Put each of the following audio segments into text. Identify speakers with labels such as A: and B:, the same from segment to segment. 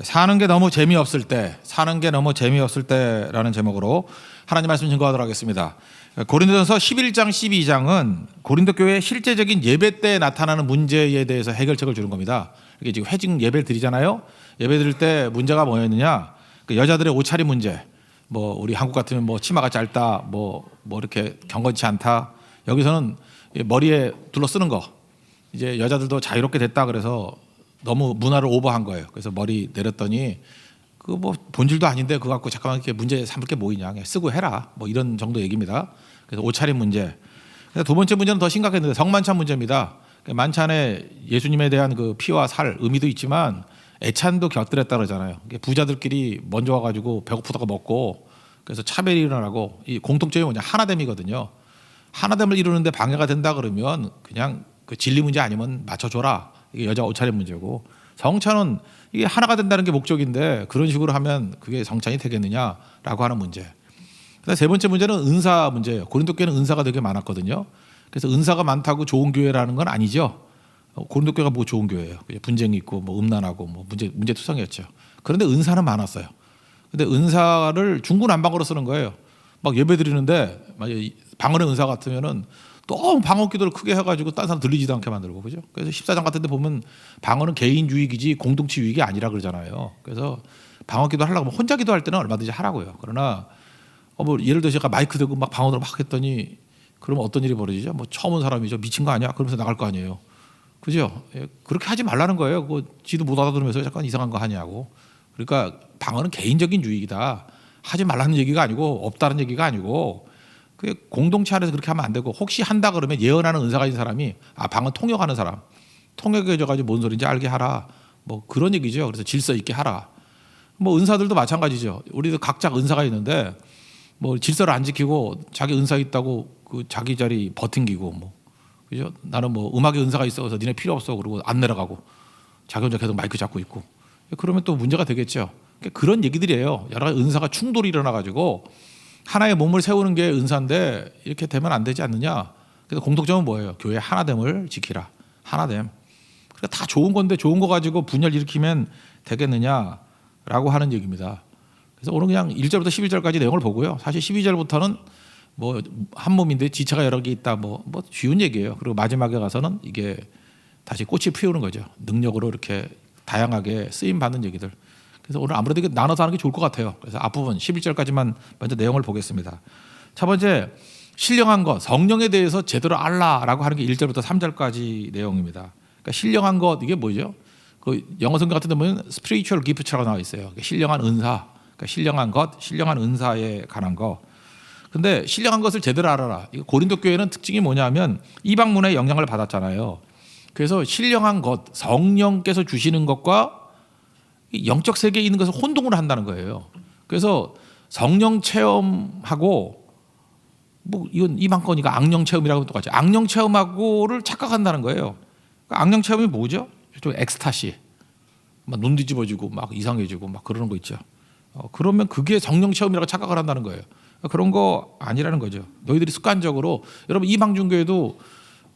A: 사는 게 너무 재미없을 때, 사는 게 너무 재미없을 때라는 제목으로 하나님 말씀 증거하도록 하겠습니다. 고린도전서 11장 12장은 고린도 교회의 실제적인 예배 때 나타나는 문제에 대해서 해결책을 주는 겁니다. 이게 지금 회직 예배를 드리잖아요. 예배 드릴 때 문제가 뭐였느냐? 여자들의 옷차림 문제. 뭐 우리 한국 같으면 뭐 치마가 짧다, 뭐 이렇게 경건치 않다. 여기서는 머리에 둘러 쓰는 거. 이제 여자들도 자유롭게 됐다 그래서 너무 문화를 오버한 거예요. 그래서 머리 내렸더니 그 뭐 본질도 아닌데 그거 갖고 잠깐만 이렇게 문제 삼을 게 뭐 있냐, 그냥 쓰고 해라, 뭐 이런 정도 얘기입니다. 그래서 옷차림 문제. 두 번째 문제는 더 심각했는데 성만찬 문제입니다. 만찬에 예수님에 대한 그 피와 살 의미도 있지만 애찬도 곁들였다 그러잖아요. 부자들끼리 먼저 와가지고 배고프다가 먹고 그래서 차별이 일어나고, 이 공통점이 뭐냐, 하나됨이거든요. 하나됨을 이루는데 방해가 된다 그러면 그냥 그 진리 문제 아니면 맞춰줘라. 이게 여자 옷차림 문제고, 성찬은 이게 하나가 된다는 게 목적인데 그런 식으로 하면 그게 성찬이 되겠느냐라고 하는 문제. 그다음 세 번째 문제는 은사 문제예요. 고린도 교회는 은사가 되게 많았거든요. 그래서 은사가 많다고 좋은 교회라는 건 아니죠. 고린도 교회가 뭐 좋은 교회예요. 분쟁이 있고 뭐 음란하고 뭐 문제투성이었죠. 그런데 은사는 많았어요. 근데 은사를 중구난방으로 쓰는 거예요. 막 예배 드리는데 방언의 은사 같으면은 너무 방언 기도를 크게 해가지고 딴 사람 들리지도 않게 만들고, 그죠? 그래서 14장 같은 데 보면 방언은 개인 유익이지 공동체 유익이 아니라 그러잖아요. 그래서 방언 기도 하려고 하면 혼자 기도할 때는 얼마든지 하라고요. 그러나 뭐 예를 들어 제가 마이크 대고 막 방언으로 막 했더니 그러면 어떤 일이 벌어지죠? 뭐 처음 온 사람이죠. 미친 거 아니야? 그러면서 나갈 거 아니에요. 그죠? 그렇게 하지 말라는 거예요. 지도 못 알아들으면서 잠깐 이상한 거 하냐고. 그러니까 방언은 개인적인 유익이다. 하지 말라는 얘기가 아니고, 없다는 얘기가 아니고, 그 공동체 안에서 그렇게 하면 안 되고, 혹시 한다 그러면 예언하는 은사가 있는 사람이 방언 통역하는 사람, 통역해줘가지고 뭔 소리인지 알게 하라. 뭐 그런 얘기죠. 그래서 질서 있게 하라. 뭐 은사들도 마찬가지죠. 우리도 각자 은사가 있는데 뭐 질서를 안 지키고 자기 은사 있다고 그 자기 자리 버팅기고, 뭐 그죠? 나는 뭐 음악의 은사가 있어서 니네 필요 없어 그러고 안 내려가고 자기 혼자 계속 마이크 잡고 있고, 그러면 또 문제가 되겠죠. 그런 얘기들이에요. 여러 가지 은사가 충돌이 일어나가지고 하나의 몸을 세우는 게 은사인데 이렇게 되면 안 되지 않느냐. 그래서 공통점은 뭐예요? 교회 하나됨을 지키라. 하나됨. 그러니까 다 좋은 건데 좋은 거 가지고 분열 일으키면 되겠느냐라고 하는 얘기입니다. 그래서 오늘 그냥 1절부터 12절까지 내용을 보고요. 사실 12절부터는 뭐 한 몸인데 지체가 여러 개 있다, 뭐 쉬운 얘기예요. 그리고 마지막에 가서는 이게 다시 꽃이 피우는 거죠. 능력으로 이렇게 다양하게 쓰임 받는 얘기들. 그래서 오늘 아무래도 이게 나눠서 하는 게 좋을 것 같아요. 그래서 앞부분 11절까지만 먼저 내용을 보겠습니다. 첫 번째, 신령한 것, 성령에 대해서 제대로 알라라고 하는 게 1절부터 3절까지 내용입니다. 그러니까 신령한 것, 이게 뭐죠? 그 영어 성경 같은 데 보면 spiritual gift라고 나와 있어요. 그러니까 신령한 은사, 그러니까 신령한 것, 신령한 은사에 관한 거. 근데 신령한 것을 제대로 알아라. 고린도 교회는 특징이 뭐냐면 이방 문화의 영향을 받았잖아요. 그래서 신령한 것, 성령께서 주시는 것과 영적 세계에 있는 것을 혼동을 한다는 거예요. 그래서 성령 체험하고 뭐 이건 이방 거니까 악령 체험이라고 똑같이 악령 체험하고를 착각한다는 거예요. 그러니까 악령 체험이 뭐죠? 좀 엑스타시, 막 눈 뒤집어지고 막 이상해지고 막 그러는 거 있죠. 그러면 그게 성령 체험이라고 착각을 한다는 거예요. 그런 거 아니라는 거죠. 너희들이 습관적으로, 여러분 이방 중교회도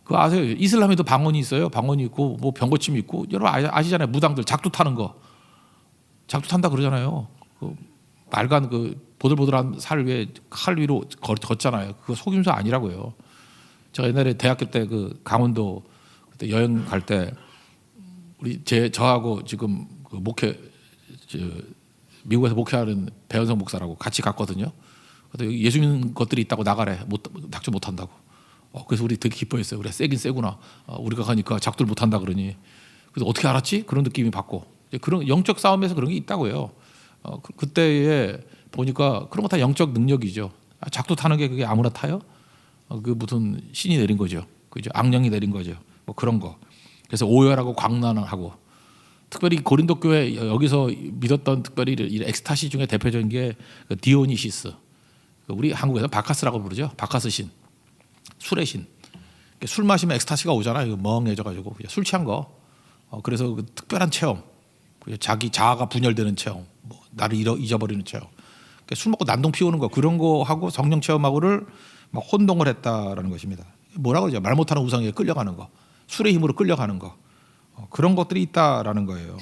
A: 그 아세요? 이슬람에도 방언이 있어요. 방언이 있고 뭐 병고침이 있고, 여러분 아시잖아요. 무당들 작두 타는 거, 작두 탄다 그러잖아요. 그 말간 그 보들보들한 살 위에 칼 위로 걷잖아요. 그거 속임수 아니라고요. 제가 옛날에 대학교 때 그 강원도 그때 여행 갈 때 저하고 지금 그 미국에서 목회하는 배현성 목사라고 같이 갔거든요. 그래서 여기 예수 믿는 것들이 있다고 나가래. 작두 못 한다고. 그래서 우리 되게 기뻐했어요. 그래, 세긴 세구나. 우리가 가니까 작두를 못 한다 그러니. 그래서 어떻게 알았지? 그런 느낌이 받고. 그런 영적 싸움에서 그런 게 있다고요. 그때에 보니까 그런 거 다 영적 능력이죠. 작두 타는 게 그게 아무나 타요? 그 무슨 신이 내린 거죠. 그죠? 악령이 내린 거죠. 뭐 그런 거. 그래서 오열하고 광란하고, 특별히 고린도 교회 여기서 믿었던 특별히 이 엑스타시 중에 대표적인 게 디오니시스. 우리 한국에서 바카스라고 부르죠. 바카스 신, 술의 신. 술 마시면 엑스타시가 오잖아요. 멍해져가지고 술 취한 거. 그래서 그 특별한 체험, 자기 자아가 분열되는 체험, 뭐 나를 잊어버리는 체험. 술 먹고 난동 피우는 거, 그런 거 하고 성령 체험하고를 막 혼동을 했다라는 것입니다. 뭐라고 그러죠? 말 못하는 우상에 끌려가는 거, 술의 힘으로 끌려가는 거, 그런 것들이 있다라는 거예요.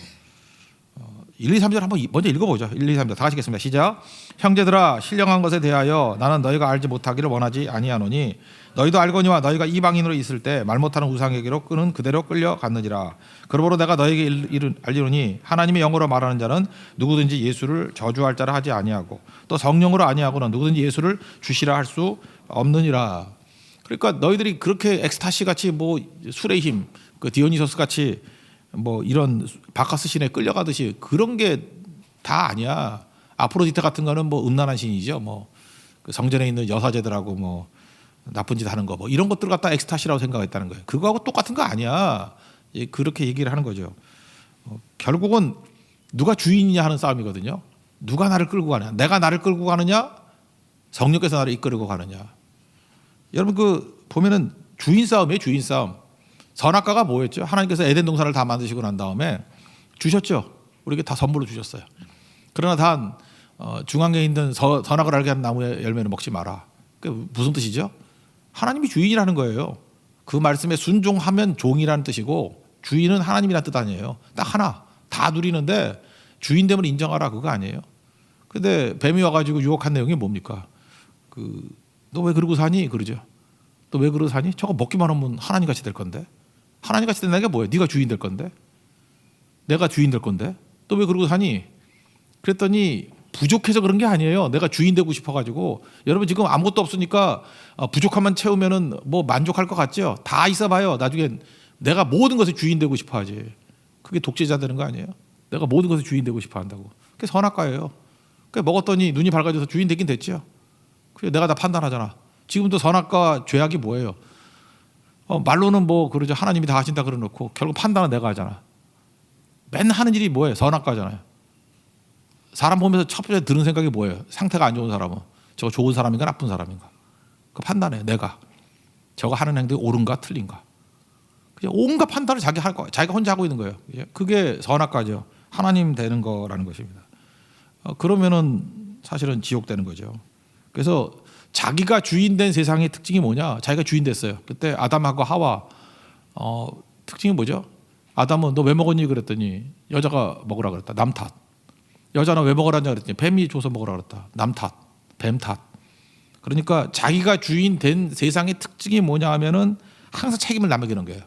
A: 1, 2, 3절 한번 먼저 읽어보죠. 1, 2, 3절 다 같이 읽겠습니다. 시작. 형제들아 신령한 것에 대하여 나는 너희가 알지 못하기를 원하지 아니하노니 너희도 알거니와 너희가 이방인으로 있을 때 말 못하는 우상에게로 끄는 그대로 끌려갔느니라. 그러므로 내가 너희에게 알리노니 하나님의 영으로 말하는 자는 누구든지 예수를 저주할 자라 하지 아니하고 또 성령으로 아니하고는 누구든지 예수를 주시라 할 수 없느니라. 그러니까 너희들이 그렇게 엑스타시 같이 뭐 술의 힘, 그 디오니소스 같이 뭐 이런 바카스 신에 끌려가듯이 그런 게 다 아니야. 아프로디테 같은 거는 뭐 음란한 신이죠. 뭐 그 성전에 있는 여사제들하고 뭐 나쁜 짓 하는 거 뭐 이런 것들 갖다 엑스타시라고 생각했다는 거예요. 그거하고 똑같은 거 아니야. 그렇게 얘기를 하는 거죠. 결국은 누가 주인이냐 하는 싸움이거든요. 누가 나를 끌고 가느냐. 내가 나를 끌고 가느냐. 성령께서 나를 이끌고 가느냐. 여러분 그 보면은 주인 싸움이에요. 주인 싸움. 선악과가 뭐였죠? 하나님께서 에덴 동산을 다 만드시고 난 다음에 주셨죠. 우리에게 다 선물로 주셨어요. 그러나 단 중앙에 있는 선악을 알게 하는 나무의 열매는 먹지 마라. 그게 무슨 뜻이죠? 하나님이 주인이라는 거예요. 그 말씀에 순종하면 종이라는 뜻이고 주인은 하나님이라는 뜻 아니에요. 딱 하나. 다 누리는데 주인됨을 인정하라 그거 아니에요. 근데 뱀이 와가지고 유혹한 내용이 뭡니까? 너 왜 그러고 사니? 그러죠. 너 왜 그러고 사니? 저거 먹기만 하면 하나님 같이 될 건데. 하나님 같이 된다는 게 뭐예요? 네가 주인 될 건데. 내가 주인 될 건데. 또 왜 그러고 사니? 그랬더니 부족해서 그런 게 아니에요. 내가 주인 되고 싶어가지고. 여러분 지금 아무것도 없으니까 부족함만 채우면은 뭐 만족할 것 같죠? 다 있어봐요. 나중에 내가 모든 것의 주인 되고 싶어하지. 그게 독재자 되는 거 아니에요? 내가 모든 것의 주인 되고 싶어한다고. 그게 선악과예요. 그게 먹었더니 눈이 밝아져서 주인 되긴 됐죠. 그게 내가 다 판단하잖아. 지금도 선악과 죄악이 뭐예요? 말로는 뭐 그러죠. 하나님이 다 하신다 그러놓고 결국 판단은 내가 하잖아. 맨날 하는 일이 뭐예요? 선악과잖아요. 사람 보면서 첫 번째 드는 생각이 뭐예요? 상태가 안 좋은 사람은 저거 좋은 사람인가 나쁜 사람인가? 그 판단해. 내가 저거 하는 행동이 옳은가 틀린가? 그냥 온갖 판단을 자기가 혼자 하고 있는 거예요. 그게 선악과죠. 하나님 되는 거라는 것입니다. 그러면은 사실은 지옥 되는 거죠. 그래서 자기가 주인 된 세상의 특징이 뭐냐? 자기가 주인 됐어요. 그때 아담하고 하와 특징이 뭐죠? 아담은 너 왜 먹었니? 그랬더니 여자가 먹으라 그랬다. 남 탓. 여자는 왜 먹으라냐 그랬더니 뱀이 줘서 먹으라 그랬다. 남 탓. 뱀 탓. 그러니까 자기가 주인 된 세상의 특징이 뭐냐 하면은 항상 책임을 남기는 거예요.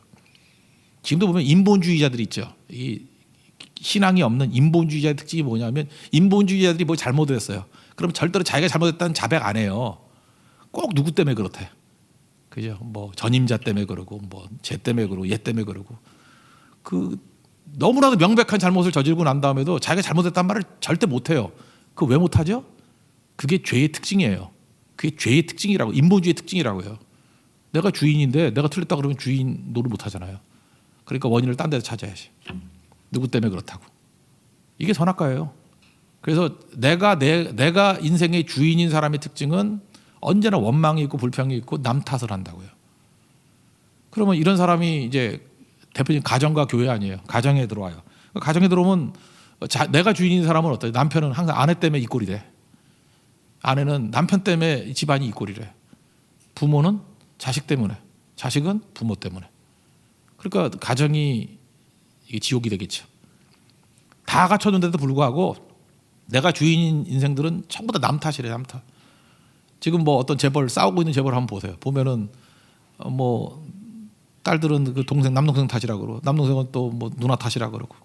A: 지금도 보면 인본주의자들이 있죠. 이 신앙이 없는 인본주의자의 특징이 뭐냐면 인본주의자들이 뭐 잘못을 했어요. 그럼 절대로 자기가 잘못했다는 자백 안 해요. 꼭 누구 때문에 그렇대. 그죠? 뭐 전임자 때문에 그러고 뭐 쟤 때문에 그러고 얘 때문에 그러고 너무나도 명백한 잘못을 저지르고 난 다음에도 자기가 잘못했다는 말을 절대 못 해요. 그거 왜 못 하죠? 그게 죄의 특징이에요. 그게 죄의 특징이라고 인본주의의 특징이라고요. 내가 주인인데 내가 틀렸다 그러면 주인 노릇 못 하잖아요. 그러니까 원인을 딴 데서 찾아야지. 누구 때문에 그렇다고. 이게 선악과예요. 그래서 내가 인생의 주인인 사람의 특징은 언제나 원망이 있고 불평이 있고 남 탓을 한다고요. 그러면 이런 사람이 이제 대표적인 가정과 교회 아니에요. 가정에 들어와요. 가정에 들어오면 내가 주인인 사람은 어때요? 남편은 항상 아내 때문에 이 꼴이 돼. 아내는 남편 때문에 집안이 이 꼴이래. 부모는 자식 때문에, 자식은 부모 때문에. 그러니까 가정이 이게 지옥이 되겠죠. 다 갖춰놓는데도 불구하고 내가 주인인 인생들은 전부 다 남 탓이래. 남 탓. 지금 뭐 어떤 재벌 싸우고 있는 재벌 한번 보세요. 보면은 뭐 딸들은 그 동생 남동생 탓이라 그러고 남동생은 또 뭐 누나 탓이라 그러고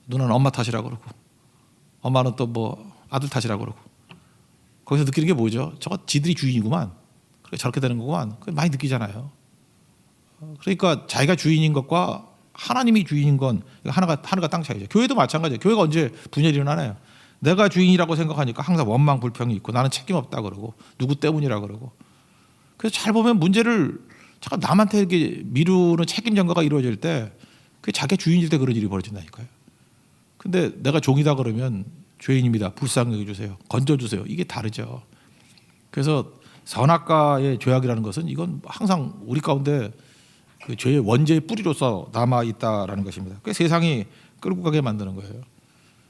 A: 누나는 엄마 탓이라 그러고 엄마는 또 뭐 아들 탓이라 그러고 거기서 느끼는 게 뭐죠? 저거 지들이 주인이구만. 그래 저렇게 되는 거구만. 많이 느끼잖아요. 그러니까 자기가 주인인 것과 하나님이 주인인 건 하늘과 땅 차이죠. 교회도 마찬가지예요. 교회가 언제 분열이 일어나나요? 내가 주인이라고 생각하니까 항상 원망 불평이 있고 나는 책임 없다 그러고 누구 때문이라 그러고. 그래서 잘 보면 문제를 잠깐 남한테 이렇게 미루는 책임 전가가 이루어질 때 그게 자기 주인일 때 그런 일이 벌어진다니까요. 근데 내가 종이다 그러면 죄인입니다. 불쌍히 여겨주세요. 건져주세요. 이게 다르죠. 그래서 선악과의 죄악이라는 것은 이건 항상 우리 가운데 그 죄의 원죄의 뿌리로서 남아 있다라는 것입니다. 그게 세상이 끌고 가게 만드는 거예요.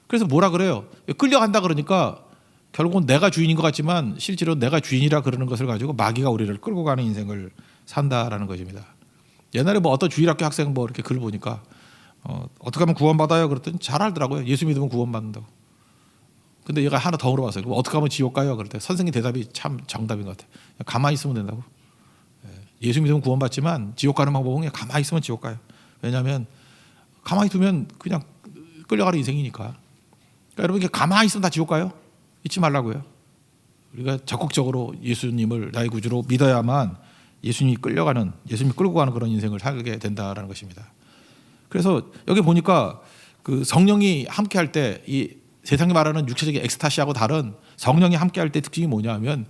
A: 그래서 뭐라 그래요? 끌려간다 그러니까 결국은 내가 주인인 것 같지만 실제로 내가 주인이라 그러는 것을 가지고 마귀가 우리를 끌고 가는 인생을 산다라는 것입니다. 옛날에 뭐 어떤 주일학교 학생 뭐 이렇게 글 보니까 어떻게 하면 구원받아요? 그랬더니 잘 알더라고요. 예수 믿으면 구원받는다고. 근데 얘가 하나 더 물어봤어요. 그럼 어떻게 하면 지옥 가요? 그랬더니 선생님 대답이 참 정답인 것 같아요. 가만히 있으면 된다고. 예수 믿으면 구원받지만 지옥 가는 방법은 그냥 가만히 있으면 지옥 가요. 왜냐하면 가만히 두면 그냥 끌려가는 인생이니까. 그러니까 여러분 가만히 있으면 다 지옥 가요. 잊지 말라고요. 우리가 적극적으로 예수님을 나의 구주로 믿어야만 예수님이 끌고 가는 그런 인생을 살게 된다라는 것입니다. 그래서 여기 보니까 그 성령이 함께할 때 이 세상이 말하는 육체적인 엑스타시하고 다른 성령이 함께할 때 특징이 뭐냐면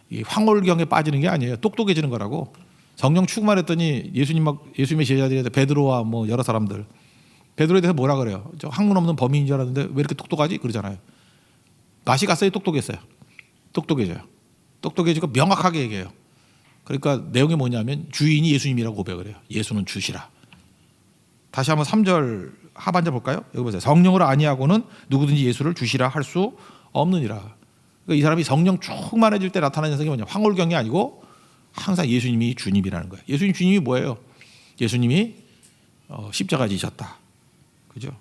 A: 이 황홀경에 빠지는 게 아니에요. 똑똑해지는 거라고. 성령 충만 했더니 예수님의 제자들이 베드로와 뭐 여러 사람들 베드로에 대해서 뭐라 그래요? 저 학문 없는 범인인 줄 알았는데 왜 이렇게 똑똑하지? 그러잖아요. 맛이 갔어요? 똑똑했어요? 똑똑해져요. 똑똑해지고 명확하게 얘기해요. 그러니까 내용이 뭐냐면 주인이 예수님이라고 고백을 해요. 예수는 주시라. 다시 한번 3절 하반절 볼까요? 여기 보세요. 성령으로 아니하고는 누구든지 예수를 주시라 할 수 없느니라. 그러니까 이 사람이 성령 충만해질 때 나타나는 현상이 뭐냐? 황홀경이 아니고 항상 예수님이 주님이라는 거예요. 예수님 주님이 뭐예요? 예수님이 십자가에 지셨다. 그죠?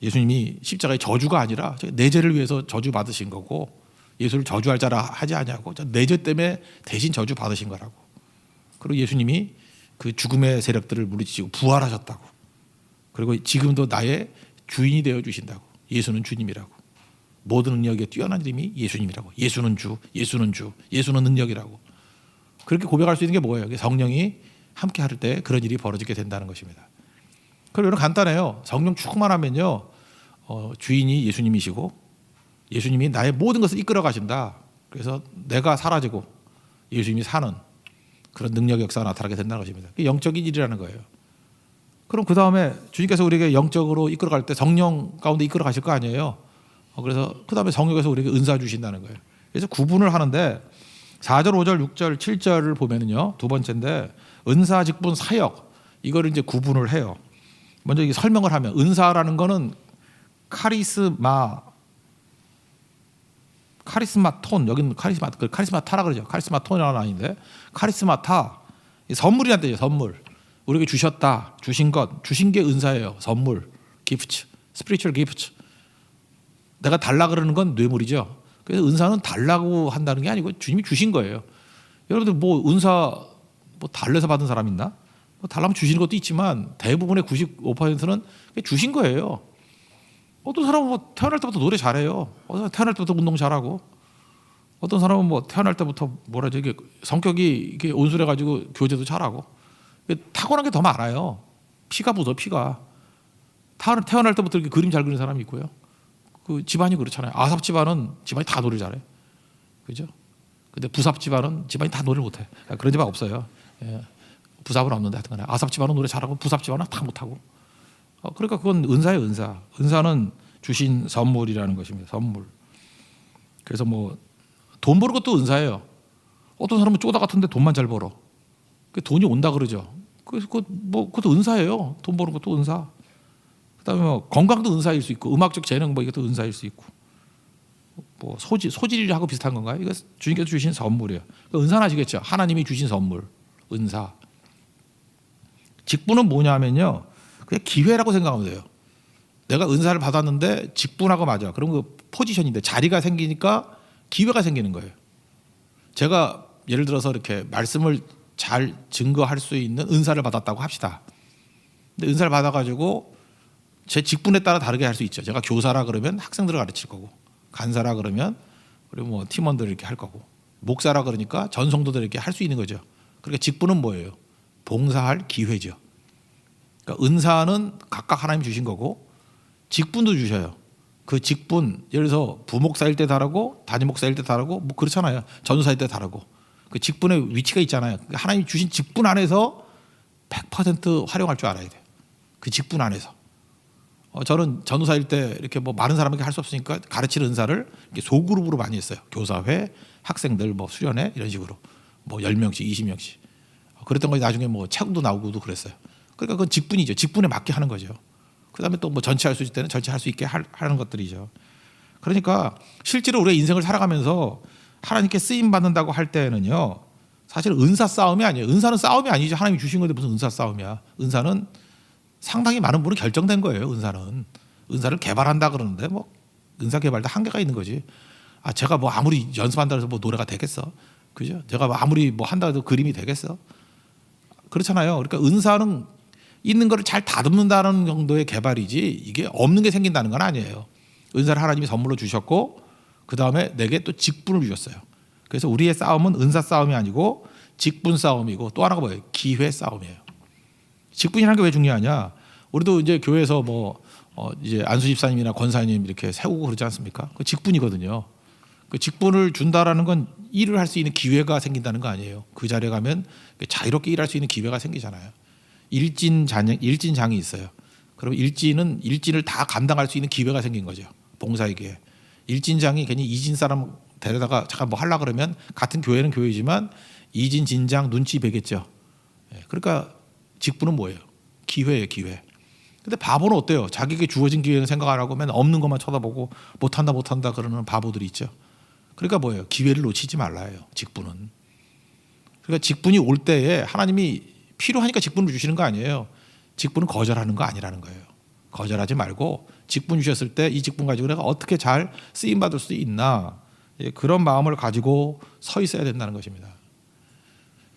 A: 예수님이 십자가의 저주가 아니라 내 죄를 위해서 저주 받으신 거고 예수를 저주할 자라 하지 아니하고 내 죄 때문에 대신 저주 받으신 거라고. 그리고 예수님이 그 죽음의 세력들을 물리치고 부활하셨다고. 그리고 지금도 나의 주인이 되어 주신다고. 예수는 주님이라고. 모든 능력에 뛰어난 이름이 예수님이라고. 예수는 주, 예수는 주, 예수는 능력이라고. 그렇게 고백할 수 있는 게 뭐예요? 성령이 함께 할 때 그런 일이 벌어지게 된다는 것입니다. 그리고 이건 간단해요. 성령 충만하면요, 주인이 예수님이시고 예수님이 나의 모든 것을 이끌어 가신다. 그래서 내가 사라지고 예수님이 사는 그런 능력 역사가 나타나게 된다는 것입니다. 그게 영적인 일이라는 거예요. 그럼 그 다음에 주님께서 우리에게 영적으로 이끌어갈 때 성령 가운데 이끌어 가실 거 아니에요. 그래서 그 다음에 성령에서 우리에게 은사 주신다는 거예요. 그래서 구분을 하는데 4절, 5절, 6절, 7절을 보면은요, 두 번째인데 은사, 직분, 사역 이거를 이제 구분을 해요. 먼저 이게 설명을 하면 은사라는 거는 카리스마톤, 여기는 카리스마타라 그러죠. 카리스마톤이라는 아닌데 카리스마타, 선물이란 뜻이에요. 선물. 우리에게 주셨다, 주신 것, 주신 게 은사예요. 선물, 기프트, 스피리추얼 기프트. 내가 달라 그러는 건 뇌물이죠. 그래서 은사는 달라고 한다는 게 아니고 주님이 주신 거예요. 여러분들 뭐 은사 뭐 달래서 받은 사람 있나? 뭐 달라면 주시는 것도 있지만 대부분의 95%는 주신 거예요. 어떤 사람은 뭐 태어날 때부터 노래 잘해요. 어떤 사람은 태어날 때부터 운동 잘하고, 어떤 사람은 뭐 태어날 때부터 이게 성격이 이게 온순해가지고 교제도 잘하고. 타고난 게 더 많아요. 피가 묻어, 피가. 태어날 때부터 이렇게 그림 잘 그리는 사람이 있고요. 그 집안이 그렇잖아요. 아삽 집안은 집안이 다 노래를 잘해. 그죠? 근데 부삽 집안은 집안이 다 노래를 못해. 그런 집안 없어요. 예. 부삽은 없는데 하여튼 간에 아삽 집안은 노래 잘하고 부삽 집안은 다 못하고. 그러니까 그건 은사예요, 은사. 은사는 주신 선물이라는 것입니다. 선물. 그래서 뭐 돈 버는 것도 은사예요. 어떤 사람은 쪼다 같은데 돈만 잘 벌어. 그 돈이 온다 그러죠. 그래서 그것도 은사예요. 돈 버는 것도 은사. 그다음에 뭐 건강도 은사일 수 있고, 음악적 재능 뭐 이것도 은사일 수 있고, 뭐 소질하고 비슷한 건가요? 이거 주님께서 주신 선물이에요. 그러니까 은사는 아시겠죠? 하나님이 주신 선물, 은사. 직분은 뭐냐면요, 그냥 기회라고 생각하면 돼요. 내가 은사를 받았는데 직분하고 맞아. 그럼 그 포지션인데 자리가 생기니까 기회가 생기는 거예요. 제가 예를 들어서 이렇게 말씀을 잘 증거할 수 있는 은사를 받았다고 합시다. 근데 은사를 받아가지고 제 직분에 따라 다르게 할 수 있죠. 제가 교사라 그러면 학생들을 가르칠 거고, 간사라 그러면 그리고 뭐 팀원들 이렇게 할 거고, 목사라 그러니까 전성도들 이렇게 할 수 있는 거죠. 그러니까 직분은 뭐예요? 봉사할 기회죠. 그러니까 은사는 각각 하나님 주신 거고, 직분도 주셔요. 그 직분, 예를 들어서 부목사일 때 다르고 담임 목사일 때 다르고 뭐 그렇잖아요. 전도사일 때 다르고. 그 직분의 위치가 있잖아요. 하나님 주신 직분 안에서 100% 활용할 줄 알아야 돼요. 그 직분 안에서. 저는 전도사일 때 이렇게 뭐 많은 사람에게 할 수 없으니까 가르치는 은사를 이렇게 소그룹으로 많이 했어요. 교사회, 학생들, 뭐 수련회 이런 식으로 뭐 10명씩, 20명씩. 그랬던 거 나중에 뭐 책도 나오고도 그랬어요. 그러니까 그건 직분이죠. 직분에 맞게 하는 거죠. 그다음에 또 뭐 전체할 수 있을 때는 전체할 수 있게 하는 것들이죠. 그러니까 실제로 우리가 인생을 살아가면서 하나님께 쓰임 받는다고 할 때는요, 사실 은사 싸움이 아니에요. 은사는 싸움이 아니죠. 하나님이 주신 건데 무슨 은사 싸움이야. 은사는 상당히 많은 분이 결정된 거예요. 은사를 개발한다 그러는데 뭐 은사 개발도 한계가 있는 거지. 제가 뭐 아무리 연습한다 해서 뭐 노래가 되겠어? 그죠? 제가 뭐 아무리 뭐 한다 해도 그림이 되겠어? 그렇잖아요. 그러니까 은사는 있는 거를 잘 다듬는다는 정도의 개발이지 이게 없는 게 생긴다는 건 아니에요. 은사를 하나님이 선물로 주셨고 그 다음에 내게 또 직분을 주셨어요. 그래서 우리의 싸움은 은사 싸움이 아니고 직분 싸움이고 또 하나가 뭐예요? 기회 싸움이에요. 직분이라는 게 왜 중요하냐? 우리도 이제 교회에서 뭐 이제 안수 집사님이나 권사님 이렇게 세우고 그러지 않습니까? 그 직분이거든요. 그 직분을 준다라는 건 일을 할 수 있는 기회가 생긴다는 거 아니에요. 그 자리에 가면 자유롭게 일할 수 있는 기회가 생기잖아요. 일진장이 있어요. 그럼 일진을 다 감당할 수 있는 기회가 생긴 거죠. 봉사의 기회. 일진장이 괜히 이진 사람 데려다가 잠깐 뭐 하려 그러면 같은 교회는 교회지만 이진 진장 눈치 배겠죠. 그러니까 직분은 뭐예요? 기회예요, 기회. 근데 바보는 어때요? 자기에게 주어진 기회는 생각 안 하고 맨날 없는 것만 쳐다보고 못한다 그러는 바보들이 있죠. 그러니까 뭐예요? 기회를 놓치지 말라예요. 직분은. 그러니까 직분이 올 때에 하나님이 필요하니까 직분을 주시는 거 아니에요. 직분은 거절하는 거 아니라는 거예요. 거절하지 말고 직분 주셨을 때 이 직분 가지고 내가 어떻게 잘 쓰임 받을 수 있나 그런 마음을 가지고 서 있어야 된다는 것입니다.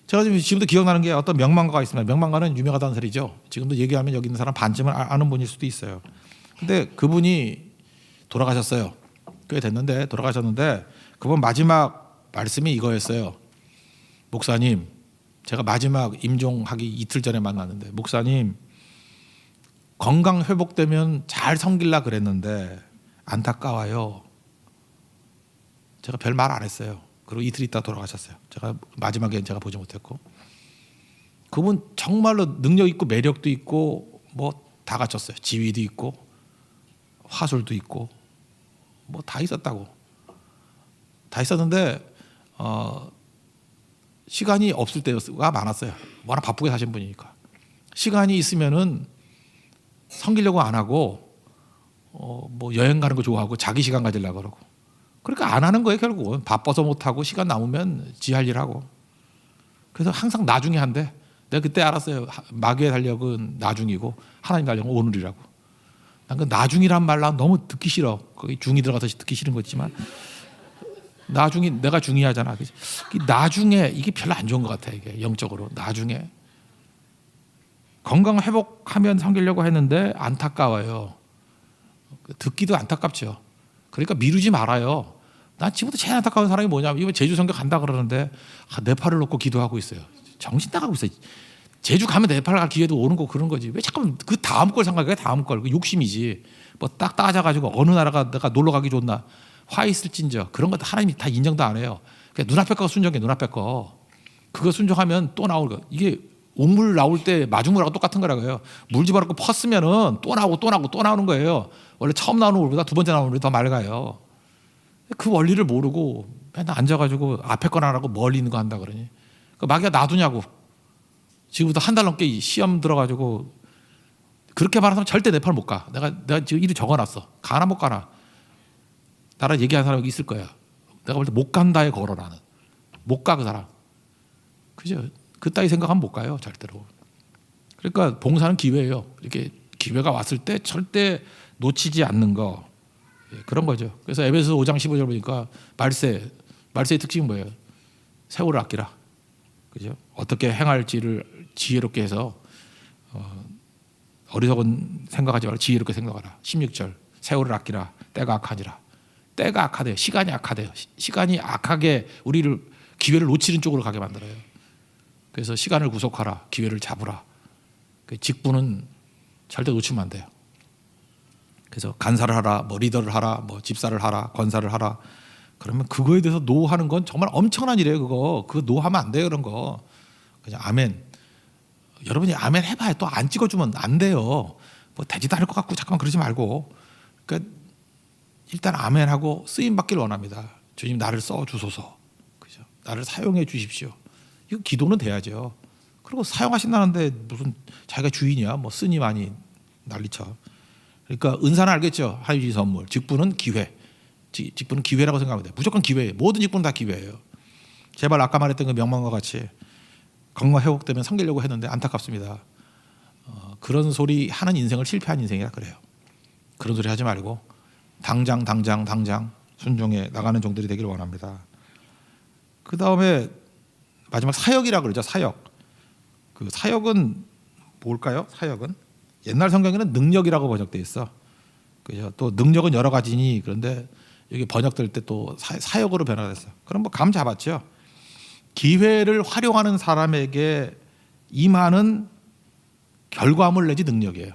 A: 제가 지금도 기억나는 게 어떤 명망가가 있습니다. 명망가는 유명하다는 소리죠. 지금도 얘기하면 여기 있는 사람 반쯤은 아는 분일 수도 있어요. 근데 그분이 돌아가셨어요. 꽤 됐는데 돌아가셨는데 그분 마지막 말씀이 이거였어요. 목사님, 제가 마지막 임종하기 이틀 전에 만났는데 목사님 건강 회복되면 잘 섬길라 그랬는데 안타까워요. 제가 별 말 안 했어요. 그리고 이틀 있다 돌아가셨어요. 제가 마지막엔 제가 보지 못했고 그분 정말로 능력 있고 매력도 있고 뭐 다 갖췄어요. 지위도 있고 화술도 있고 뭐 다 있었다고. 다 있었는데 시간이 없을 때가 많았어요. 워낙 바쁘게 사신 분이니까. 시간이 있으면은 섬기려고 안 하고 뭐 여행 가는 거 좋아하고 자기 시간 가지려고 그러고. 그러니까 안 하는 거예요. 결국은 바빠서 못 하고 시간 남으면 지 할 일 하고. 그래서 항상 나중에 한대. 내가 그때 알았어요. 마귀의 달력은 나중이고 하나님 달력은 오늘이라고. 난 그 나중이란 말 난 너무 듣기 싫어. 거기 중이 들어가서 듣기 싫은 거지만 나중이 내가 중요하잖아. 나중에 이게 별로 안 좋은 것 같아. 이게 영적으로 나중에 건강 회복하면 섬기려고 했는데 안타까워요. 듣기도 안타깝죠. 그러니까 미루지 말아요. 난 지금부터 제일 안타까운 사람이 뭐냐면 이번 제주 선교 간다 그러는데 네팔을 놓고 기도하고 있어요. 정신 나가고 있어요. 제주 가면 네팔 갈 기회도 오는 거 그런 거지. 왜 잠깐 그 다음 걸 생각해? 다음 걸. 그 욕심이지. 뭐 딱 따져가지고 어느 나라가 내가 놀러 가기 좋나 화 있을진저 그런 것도 하나님이 다 인정도 안 해요. 그냥 눈앞에 거 순정해. 눈앞에 거. 그거 순종하면 또 나올 거. 이게 옥물 나올 때 마중물하고 똑같은 거라고요. 물 집어넣고 퍼쓰면은 또 나오고 또 나오고 또 나오는 거예요. 원래 처음 나오는 물보다 두 번째 나오는 물이 더 맑아요. 그 원리를 모르고 맨날 앉아가지고 앞에 건 안 하고 멀리 있는 거 한다 그러니. 그 마귀가 놔두냐고. 지금부터 한 달 넘게 시험 들어가지고 그렇게 말하면 절대 네팔 못 가. 내가 지금 일이 적어놨어. 가나 못 가나. 나랑 얘기하는 사람이 있을 거야. 내가 볼 때 못 간다에 걸어 나는. 못 가 그 사람. 그죠? 그따위 생각하면 못 가요 절대로. 그러니까 봉사는 기회예요. 이렇게 기회가 왔을 때 절대 놓치지 않는 거 그런 거죠. 그래서 에베소 5장 15절 보니까 말세의 특징은 뭐예요? 세월을 아끼라. 그죠? 어떻게 행할지를 지혜롭게 해서 어리석은 생각하지 말고 지혜롭게 생각하라. 16절 세월을 아끼라. 때가 악하니라. 때가 악하대요. 시간이 악하대요. 시간이 악하게 우리를 기회를 놓치는 쪽으로 가게 만들어요. 그래서 시간을 구속하라. 기회를 잡으라. 그 직분은 절대 놓치면 안 돼요. 그래서 간사를 하라, 뭐 리더를 하라, 뭐 집사를 하라, 권사를 하라. 그러면 그거에 대해서 노하는 건 정말 엄청난 일이에요. 그거 노하면 안 돼요. 그런 거. 그냥 아멘. 여러분이 아멘 해봐야 또 안 찍어주면 안 돼요. 뭐 되지도 않을 것 같고 잠깐만 그러지 말고. 그러니까 일단 아멘하고 쓰임 받기를 원합니다. 주님 나를 써 주소서. 그죠? 나를 사용해 주십시오. 이거 기도는 돼야죠. 그리고 사용하신다는데 무슨 자기가 주인이야? 뭐 쓰니 많이 난리쳐. 그러니까 은사는 알겠죠. 하나님의 선물. 직분은 기회. 직분은 기회라고 생각하면 돼요. 무조건 기회예요. 모든 직분은 다 기회예요. 제발 아까 말했던 그 명망과 같이 건강 회복되면 섬기려고 했는데 안타깝습니다. 그런 소리 하는 인생을 실패한 인생이라 그래요. 그런 소리 하지 말고 당장 순종해 나가는 종들이 되기를 원합니다. 그 다음에 마지막 사역이라 그러죠. 사역. 그 사역은 뭘까요? 사역은 옛날 성경에는 능력이라고 번역돼 있어. 그죠? 또 능력은 여러 가지니 그런데 여기 번역될 때 또 사역으로 변화됐어. 그럼 뭐 감 잡았죠. 기회를 활용하는 사람에게 임하는 결과물 내지 능력이에요.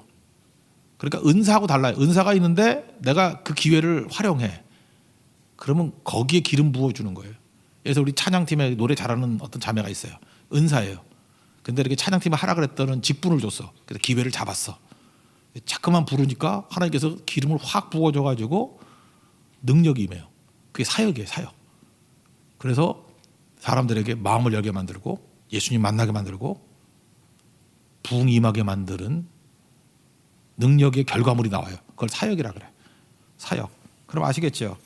A: 그러니까 은사하고 달라요. 은사가 있는데 내가 그 기회를 활용해. 그러면 거기에 기름 부어주는 거예요. 그래서 우리 찬양팀에 노래 잘하는 어떤 자매가 있어요. 은사예요. 근데 이렇게 찬양팀에 하라 그랬더니 직분을 줬어. 그래서 기회를 잡았어. 자꾸만 부르니까 하나님께서 기름을 확 부어줘가지고 능력이 임해요. 그게 사역이에요. 사역. 그래서 사람들에게 마음을 열게 만들고 예수님 만나게 만들고 부흥 임하게 만드는 능력의 결과물이 나와요. 그걸 사역이라 그래. 사역. 그럼 아시겠죠?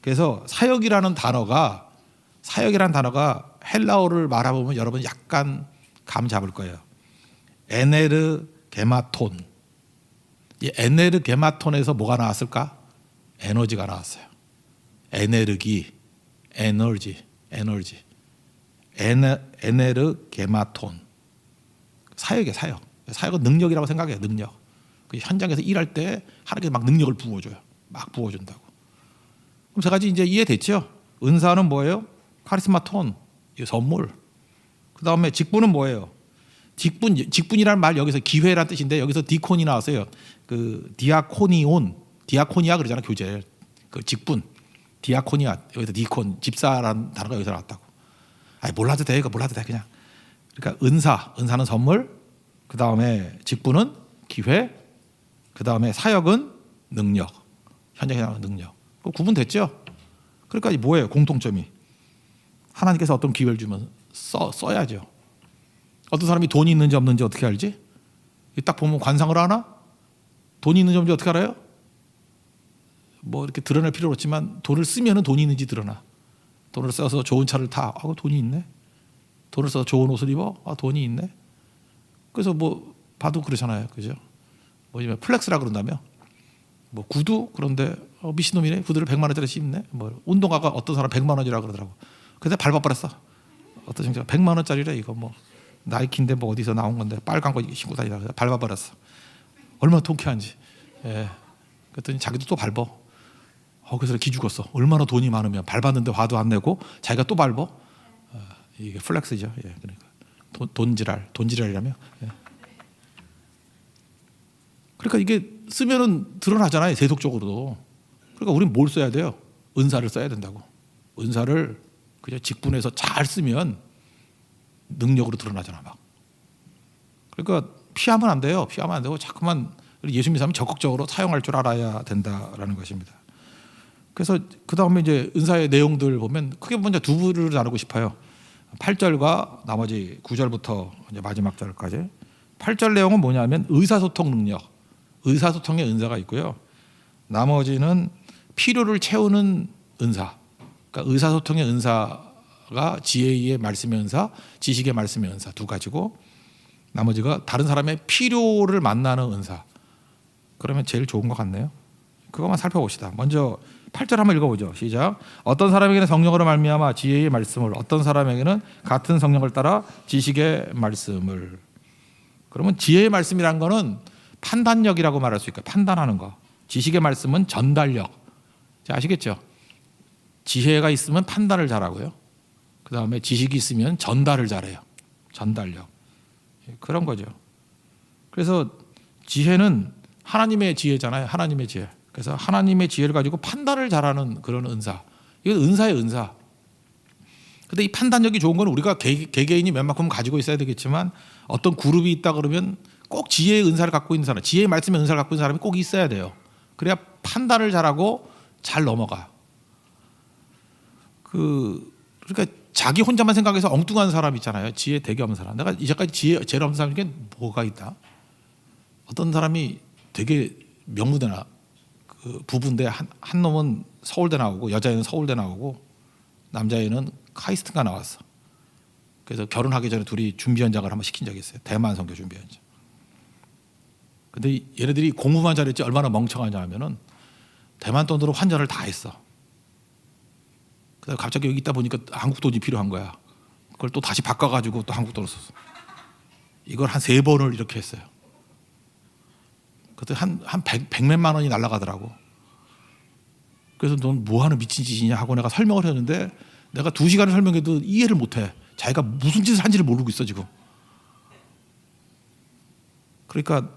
A: 그래서 사역이라는 단어가 헬라어를 말해보면 여러분 약간 감 잡을 거예요. 에네르 게마톤. 이 에네르 게마톤에서 뭐가 나왔을까? 에너지가 나왔어요. 에네르기, 에너지. 에네르 게마톤. 사역이에요. 사역. 사역은 능력이라고 생각해요. 능력. 그 현장에서 일할 때 하나님께서 막 능력을 부어줘요. 막 부어준다고. 그럼 세 가지 이제 이해됐죠? 은사는 뭐예요? 카리스마 톤, 선물. 그 다음에 직분은 뭐예요? 직분이라는 말 여기서 기회라는 뜻인데 여기서 디콘이 나왔어요. 그 디아코니아 그러잖아 교재. 그 직분, 디아코니아 여기서 디콘, 집사라는 단어가 여기서 나왔다고. 아니 몰라도 돼, 이거 몰라도 돼 그냥. 그러니까 은사는 선물. 그 다음에 직분은 기회. 그 다음에 사역은 능력. 현장에 나오는 능력. 구분됐죠? 그러니까 뭐예요? 공통점이. 하나님께서 어떤 기회를 주면 써야죠. 어떤 사람이 돈이 있는지 없는지 어떻게 알지? 딱 보면 관상을 하나? 돈이 있는지 없는지 어떻게 알아요? 뭐 이렇게 드러낼 필요 없지만 돈을 쓰면 돈이 있는지 드러나. 돈을 써서 좋은 차를 타. 돈이 있네. 돈을 써서 좋은 옷을 입어. 돈이 있네. 그래서 뭐 봐도 그러잖아요. 그죠? 뭐냐면 플렉스라 그런다며. 뭐 구두 그런데 미친놈이네. 구두를 100만 원짜리 입네. 뭐 운동화가 어떤 사람 100만 원이라 그러더라고. 근데 밟아버렸어. 어떤 친구가 100만 원짜리래 이거 뭐 나이키인데 뭐 어디서 나온 건데 빨간 거 신고 다니다가 밟아버렸어. 얼마나 통쾌한지. 예. 그랬더니 자기도 또 밟어. 그래서 기죽었어. 얼마나 돈이 많으면 밟았는데 화도 안 내고 자기가 또 밟어. 이게 플렉스죠. 예. 그러니까 돈지랄이라며. 예. 그러니까 이게 쓰면은 드러나잖아요. 세속적으로도. 그러니까 우리는 뭘 써야 돼요? 은사를 써야 된다고. 은사를 그냥 직분에서 잘 쓰면 능력으로 드러나잖아 막. 그러니까 피하면 안 돼요. 피하면 안 되고 자꾸만 예수 믿는 사람은 적극적으로 사용할 줄 알아야 된다라는 것입니다. 그래서 그 다음에 이제 은사의 내용들 보면 크게 먼저 두 부를 나누고 싶어요. 8절과 나머지 9절부터 이제 마지막 절까지. 8절 내용은 뭐냐면 의사소통 능력, 의사소통의 은사가 있고요. 나머지는 필요를 채우는 은사. 그러니까 의사소통의 은사가 지혜의 말씀의 은사, 지식의 말씀의 은사 두 가지고 나머지가 다른 사람의 필요를 만나는 은사. 그러면 제일 좋은 것 같네요. 그것만 살펴봅시다. 먼저 8절 한번 읽어보죠. 시작. 어떤 사람에게는 성령으로 말미암아 지혜의 말씀을, 어떤 사람에게는 같은 성령을 따라 지식의 말씀을. 그러면 지혜의 말씀이란 거는 판단력이라고 말할 수 있고요. 판단하는 거. 지식의 말씀은 전달력. 아시겠죠? 지혜가 있으면 판단을 잘하고요. 그 다음에 지식이 있으면 전달을 잘해요. 전달력. 그런 거죠. 그래서 지혜는 하나님의 지혜잖아요. 하나님의 지혜. 그래서 하나님의 지혜를 가지고 판단을 잘하는 그런 은사. 이건 은사의 은사. 근데 이 판단력이 좋은 건 우리가 개개인이 웬만큼 가지고 있어야 되겠지만 어떤 그룹이 있다 그러면 꼭 지혜의 은사를 갖고 있는 사람, 지혜의 말씀의 은사를 갖고 있는 사람이 꼭 있어야 돼요. 그래야 판단을 잘하고 잘 넘어가. 그러니까 자기 혼자만 생각해서 엉뚱한 사람 있잖아요. 지혜 되게 없는 사람. 내가 이제까지 지혜를 없는 사람 중에 뭐가 있다? 어떤 사람이 되게 명문대 그 부부인데 한 놈은 서울대 나오고 여자애는 서울대 나오고 남자애는 카이스트가 나왔어. 그래서 결혼하기 전에 둘이 준비 현장을 한번 시킨 적이 있어요. 대만 선교 준비 현장. 근데 얘네들이 공부만 잘했지 얼마나 멍청하냐 하면은 대만 돈으로 환전을 다 했어. 그래서 갑자기 여기 있다 보니까 한국 돈이 필요한 거야. 그걸 또 다시 바꿔가지고 또 한국 돈을 썼어. 이걸 한 3번을 이렇게 했어요. 그때 한 100몇만 원이 날아가더라고. 그래서 넌 뭐하는 미친 짓이냐 하고 내가 설명을 했는데 내가 2시간을 설명해도 이해를 못해. 자기가 무슨 짓을 한지를 모르고 있어 지금. 그러니까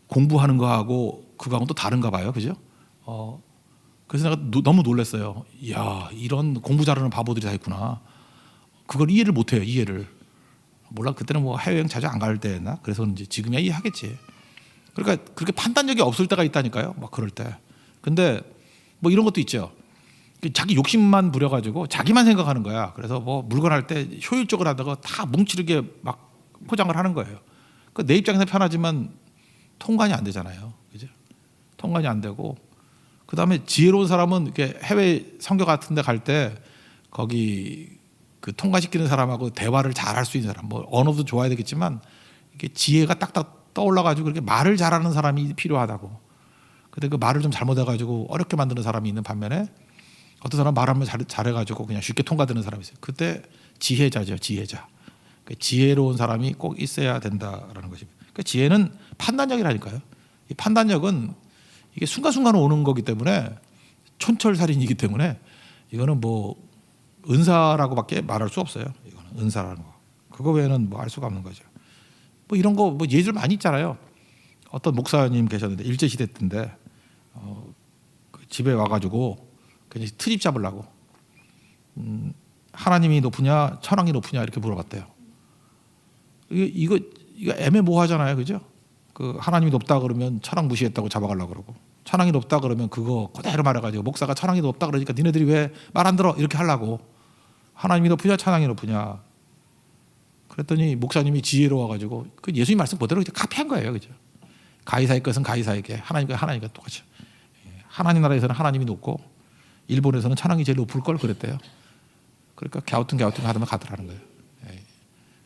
A: 공부하는 거하고 그거하고는 또 다른가 봐요. 그죠? 그래서 내가 너무 놀랐어요. 이야, 이런 공부 잘하는 바보들이 다 있구나. 그걸 이해를 못해요. 이해를. 몰라, 그때는 뭐 해외여행 자주 안 갈 때였나? 그래서 이제 지금이야 이해하겠지. 그러니까 그렇게 판단력이 없을 때가 있다니까요. 막 그럴 때. 근데 뭐 이런 것도 있죠. 자기 욕심만 부려가지고 자기만 생각하는 거야. 그래서 뭐 물건 할 때 효율적으로 하다가 다 뭉치르게 막 포장을 하는 거예요. 내 입장에서 편하지만 통관이 안 되잖아요. 그죠? 통관이 안 되고, 그 다음에 지혜로운 사람은 이렇게 해외 선교 같은 데 갈 때 거기 그 통과시키는 사람하고 대화를 잘 할 수 있는 사람, 뭐 언어도 좋아야 되겠지만 이게 지혜가 딱딱 떠올라가지고 그렇게 말을 잘하는 사람이 필요하다고. 근데 그 말을 좀 잘못해가지고 어렵게 만드는 사람이 있는 반면에 어떤 사람 말하면 잘해가지고 그냥 쉽게 통과되는 사람이 있어요. 그때 지혜자죠, 지혜자. 지혜로운 사람이 꼭 있어야 된다라는 것입니다. 그러니까 지혜는 판단력이라니까요. 이 판단력은 이게 순간순간 오는 거기 때문에, 촌철살인이기 때문에 이거는 뭐 은사라고밖에 말할 수 없어요. 이거는 은사라는 거. 그거 외에는 뭐 알 수가 없는 거죠. 뭐 이런 거 뭐 예절 많이 있잖아요. 어떤 목사님 계셨는데 일제 시대 때인데 그 집에 와가지고 그냥 트집 잡으려고 하나님이 높으냐 천왕이 높으냐 이렇게 물어봤대요. 이거 애매모호하잖아요, 그죠? 그 하나님이 높다 그러면 천왕 무시했다고 잡아가려고 그러고, 천왕이 높다 그러면 그거 그대로 말해가지고 목사가 천왕이 높다 그러니까 니네들이 왜 말 안 들어 이렇게 하려고. 하나님이 높으냐 천왕이 높으냐. 그랬더니 목사님이 지혜로워가지고 그 예수님 말씀 그대로 카피한 거예요, 그죠? 가이사의 것은 가이사에게, 하나님과 하나님과 똑같이. 하나님 나라에서는 하나님이 높고 일본에서는 천왕이 제일 높을 걸 그랬대요. 그러니까 갸우뚱 하다면 가더라는 거예요.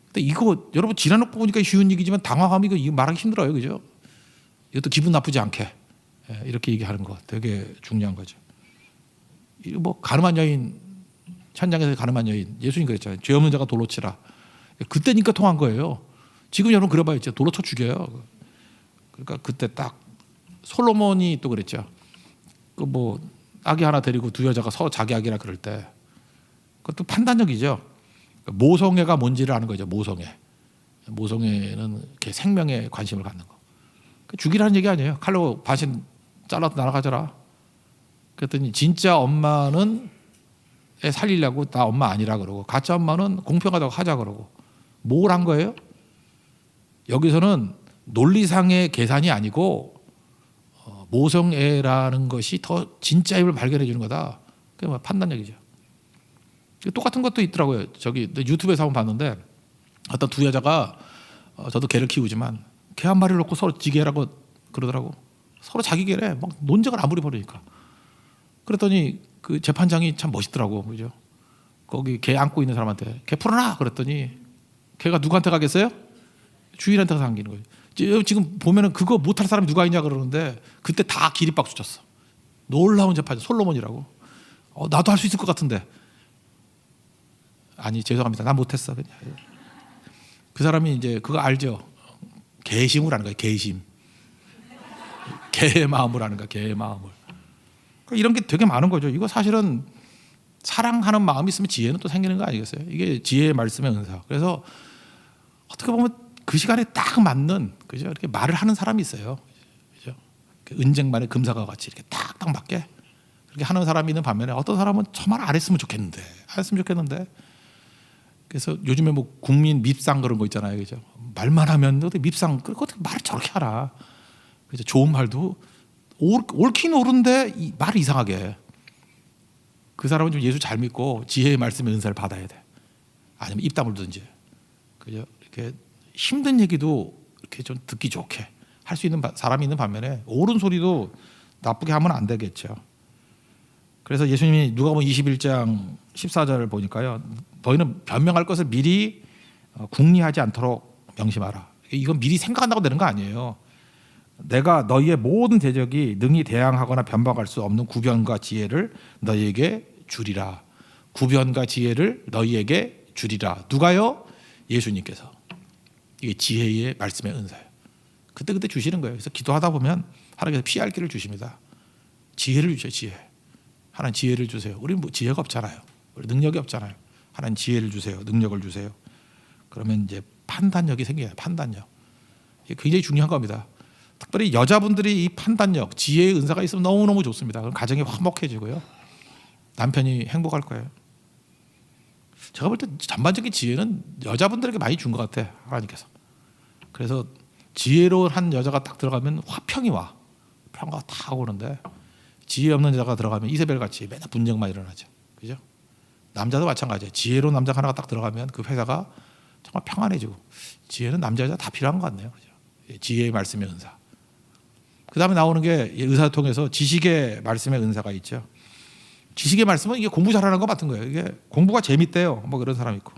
A: 근데 이거 여러분 지나놓고 보니까 쉬운 얘기지만 당황하면 이거 말하기 힘들어요, 그죠? 이것도 기분 나쁘지 않게 이렇게 얘기하는 거 되게 중요한 거죠. 뭐 가늠한 여인, 현장에서 가늠한 여인, 예수님 그랬잖아요. 죄 없는 자가 돌로 치라. 그때니까 통한 거예요. 지금 여러분 그래봐요, 진짜 돌로 쳐 죽여요. 그러니까 그때 딱 솔로몬이 또 그랬죠. 그 뭐 아기 하나 데리고 두 여자가 서로 자기 아기라 그럴 때, 그것도 판단력이죠. 모성애가 뭔지를 아는 거죠. 모성애는 이렇게 생명에 관심을 갖는 거. 죽이라는 얘기 아니에요. 칼로 반신 잘라서 날아가져라. 그랬더니 진짜 엄마는 애 살리려고 나 엄마 아니라 그러고, 가짜 엄마는 공평하다고 하자 그러고. 뭘 한 거예요? 여기서는 논리상의 계산이 아니고 모성애라는 것이 더 진짜임을 발견해 주는 거다. 그게 뭐 판단력이죠. 똑같은 것도 있더라고요. 저기 유튜브에서 한번 봤는데 어떤 두 여자가 저도 개를 키우지만 개 한 마리를 놓고 서로 지게라고 그러더라고. 서로 자기 개래. 막 논쟁을 아무리 벌이니까. 그랬더니 그 재판장이 참 멋있더라고, 그죠? 거기 개 안고 있는 사람한테 개 풀어놔 그랬더니 개가 누구한테 가겠어요? 주인한테 가서 안기는 거예요. 지금 보면은 그거 못할 사람이 누가 있냐 그러는데 그때 다 기립박수 쳤어. 놀라운 재판, 솔로몬이라고. 나도 할 수 있을 것 같은데. 아니 죄송합니다. 난 못했어. 그냥. 그 사람이 이제 그거 알죠? 개심을 하는 거예요. 개심. 개의 마음을 하는 거야. 개의 마음을. 이런 게 되게 많은 거죠. 이거 사실은 사랑하는 마음이 있으면 지혜는 또 생기는 거 아니겠어요? 이게 지혜의 말씀의 은사. 그래서 어떻게 보면 그 시간에 딱 맞는, 그죠? 이렇게 말을 하는 사람이 있어요. 그죠? 은쟁반의 금사과 같이 이렇게 딱딱 맞게 그렇게 하는 사람이 있는 반면에 어떤 사람은 저 말 안 했으면 좋겠는데, 안 했으면 좋겠는데. 그래서 요즘에 뭐 국민 밉상 그런 거 있잖아요, 그죠? 말만 하면 어떻게 밉상, 어떻게 말을 저렇게 하나? 그죠? 좋은 말도 옳긴 옳은데 말을 이상하게. 그 사람은 좀 예수 잘 믿고 지혜의 말씀의 은사를 받아야 돼. 아니면 입 다물든지. 그죠? 이렇게 힘든 얘기도 이렇게 좀 듣기 좋게 할 수 있는 사람이 있는 반면에 옳은 소리도 나쁘게 하면 안 되겠죠. 그래서 예수님이 누가복음 21장 14절을 보니까요. 너희는 변명할 것을 미리 궁리하지 않도록 명심하라. 이건 미리 생각한다고 되는 거 아니에요. 내가 너희의 모든 대적이 능히 대항하거나 변방할 수 없는 구변과 지혜를 너희에게 주리라. 구변과 지혜를 너희에게 주리라. 누가요? 예수님께서. 이게 지혜의 말씀의 은사예요. 그때 주시는 거예요. 그래서 기도하다 보면 하나님께서 피할 길을 주십니다. 지혜를 주세요. 지혜. 하나님 지혜를 주세요. 우리는 뭐 지혜가 없잖아요. 우리 능력이 없잖아요. 하나님 지혜를 주세요. 능력을 주세요. 그러면 이제 판단력이 생겨요. 판단력. 이게 굉장히 중요한 겁니다. 특별히 여자분들이 이 판단력, 지혜의 은사가 있으면 너무너무 좋습니다. 그럼 가정이 화목해지고요. 남편이 행복할 거예요. 제가 볼 때 전반적인 지혜는 여자분들에게 많이 준 것 같아. 하나님께서. 그래서 지혜로운 한 여자가 딱 들어가면 화평이 와. 평화가 다 오는데 지혜 없는 여자가 들어가면 이세벨같이 맨날 분쟁만 일어나죠. 그죠? 남자도 마찬가지예요. 지혜로운 남자가 하나가 딱 들어가면 그 회사가 정말 평안해지고 지혜는 남자 여자 다 필요한 것 같네요. 그죠? 지혜의 말씀의 은사. 그 다음에 나오는 게 의사통에서 지식의 말씀의 은사가 있죠. 지식의 말씀은 이게 공부 잘하는 거 같은 거예요. 이게 공부가 재밌대요. 뭐 그런 사람이 있고.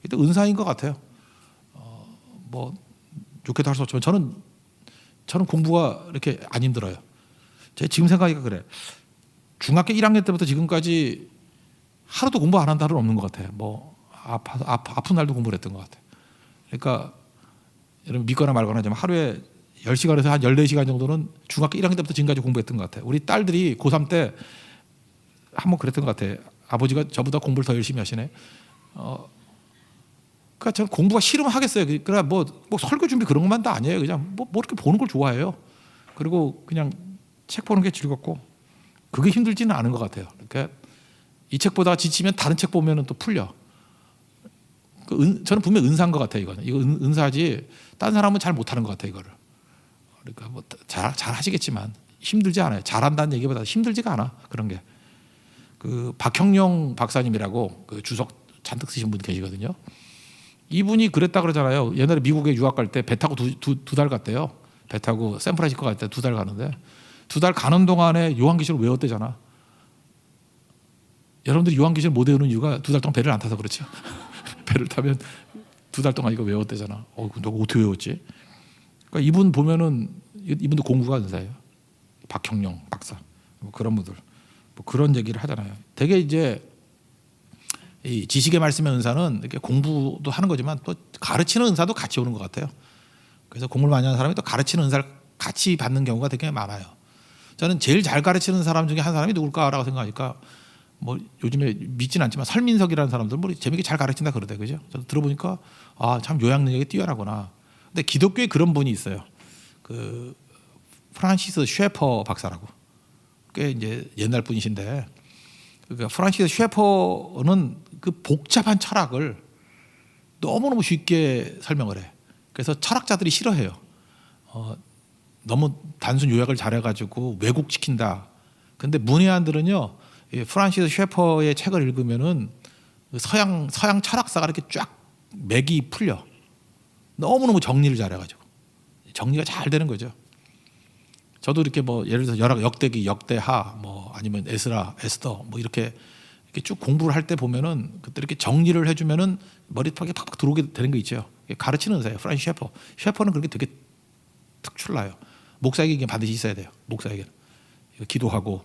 A: 이게 은사인 것 같아요. 뭐 좋게도 할 수 없지만 저는 공부가 이렇게 안 힘들어요. 제가 지금 생각하니까 그래. 중학교 1학년 때부터 지금까지 하루도 공부 안 한다 하루는 없는 것 같아요. 뭐 아픈 날도 공부를 했던 것 같아요. 그러니까 여러분 믿거나 말거나 하지만 하루에 10시간에서 한 14시간 정도는 중학교 1학년 때부터 지금까지 공부했던 것 같아요. 우리 딸들이 고3 때 한번 그랬던 것 같아요. 아버지가 저보다 공부를 더 열심히 하시네. 그러니까 저는 공부가 싫으면 하겠어요. 그러나 뭐 설교 준비 그런 것만 다 아니에요. 그냥 뭐 이렇게 보는 걸 좋아해요. 그리고 그냥 책 보는 게 즐겁고 그게 힘들지는 않은 것 같아요. 그러니까 이 책 보다가 지치면 다른 책 보면은 또 풀려. 저는 분명 은사인 것 같아요. 이거 은사지. 다른 사람은 잘 못하는 것 같아요. 이거를. 그러니까 뭐 잘 하시겠지만 힘들지 않아요. 잘한다는 얘기보다 힘들지가 않아. 그런 게. 그 박형룡 박사님이라고 그 주석 잔뜩 쓰신 분 계시거든요. 이분이 그랬다 그러잖아요. 옛날에 미국에 유학 갈 때 배 타고 두 달 갔대요. 배 타고 샌프란시스코 갈 때 2달 가는데 2달 가는 동안에 요한계시를 외웠대잖아. 여러분들이 요한계시를 못 외우는 이유가 2달 동안 배를 안 타서 그렇죠. 배를 타면 2달 동안 이거 외웠대잖아. 너 어떻게 외웠지? 그러니까 이분 보면은 이분도 공부가 은사예요. 박형룡 박사 뭐 그런 분들 뭐 그런 얘기를 하잖아요. 되게 이제 이 지식의 말씀의 은사는 이렇게 공부도 하는 거지만 또 가르치는 은사도 같이 오는 것 같아요. 그래서 공부를 많이 하는 사람이 또 가르치는 은사를 같이 받는 경우가 되게 많아요. 저는 제일 잘 가르치는 사람 중에 한 사람이 누굴까라고 생각하니까 뭐 요즘에 믿지는 않지만 설민석이라는 사람들 뭐 재미있게 잘 가르친다 그러대, 그죠? 저도 들어보니까 참 요약 능력이 뛰어나구나. 근데 기독교에 그런 분이 있어요. 그 프란시스 쉐퍼 박사라고. 꽤 이제 옛날 분이신데, 그러니까 프란시스 쉐퍼는 그 복잡한 철학을 너무너무 쉽게 설명을 해. 그래서 철학자들이 싫어해요. 너무 단순 요약을 잘해가지고 왜곡시킨다. 근데 문외한들은요, 프란시스 쉐퍼의 책을 읽으면은 서양 철학사가 이렇게 쫙 맥이 풀려. 너무너무 정리를 잘해가지고 정리가 잘 되는 거죠. 저도 이렇게 뭐 예를 들어서 여러 역대기, 역대하, 뭐 아니면 에스더 뭐 이렇게 쭉 공부를 할 때 보면은 그때 이렇게 정리를 해주면은 머리팍에 팍팍 들어오게 되는 거 있죠. 가르치는 의사예요. 프란시스 쉐퍼. 쉐퍼는 그렇게 되게 특출나요. 목사에게 반드시 있어야 돼요. 목사에게 기도하고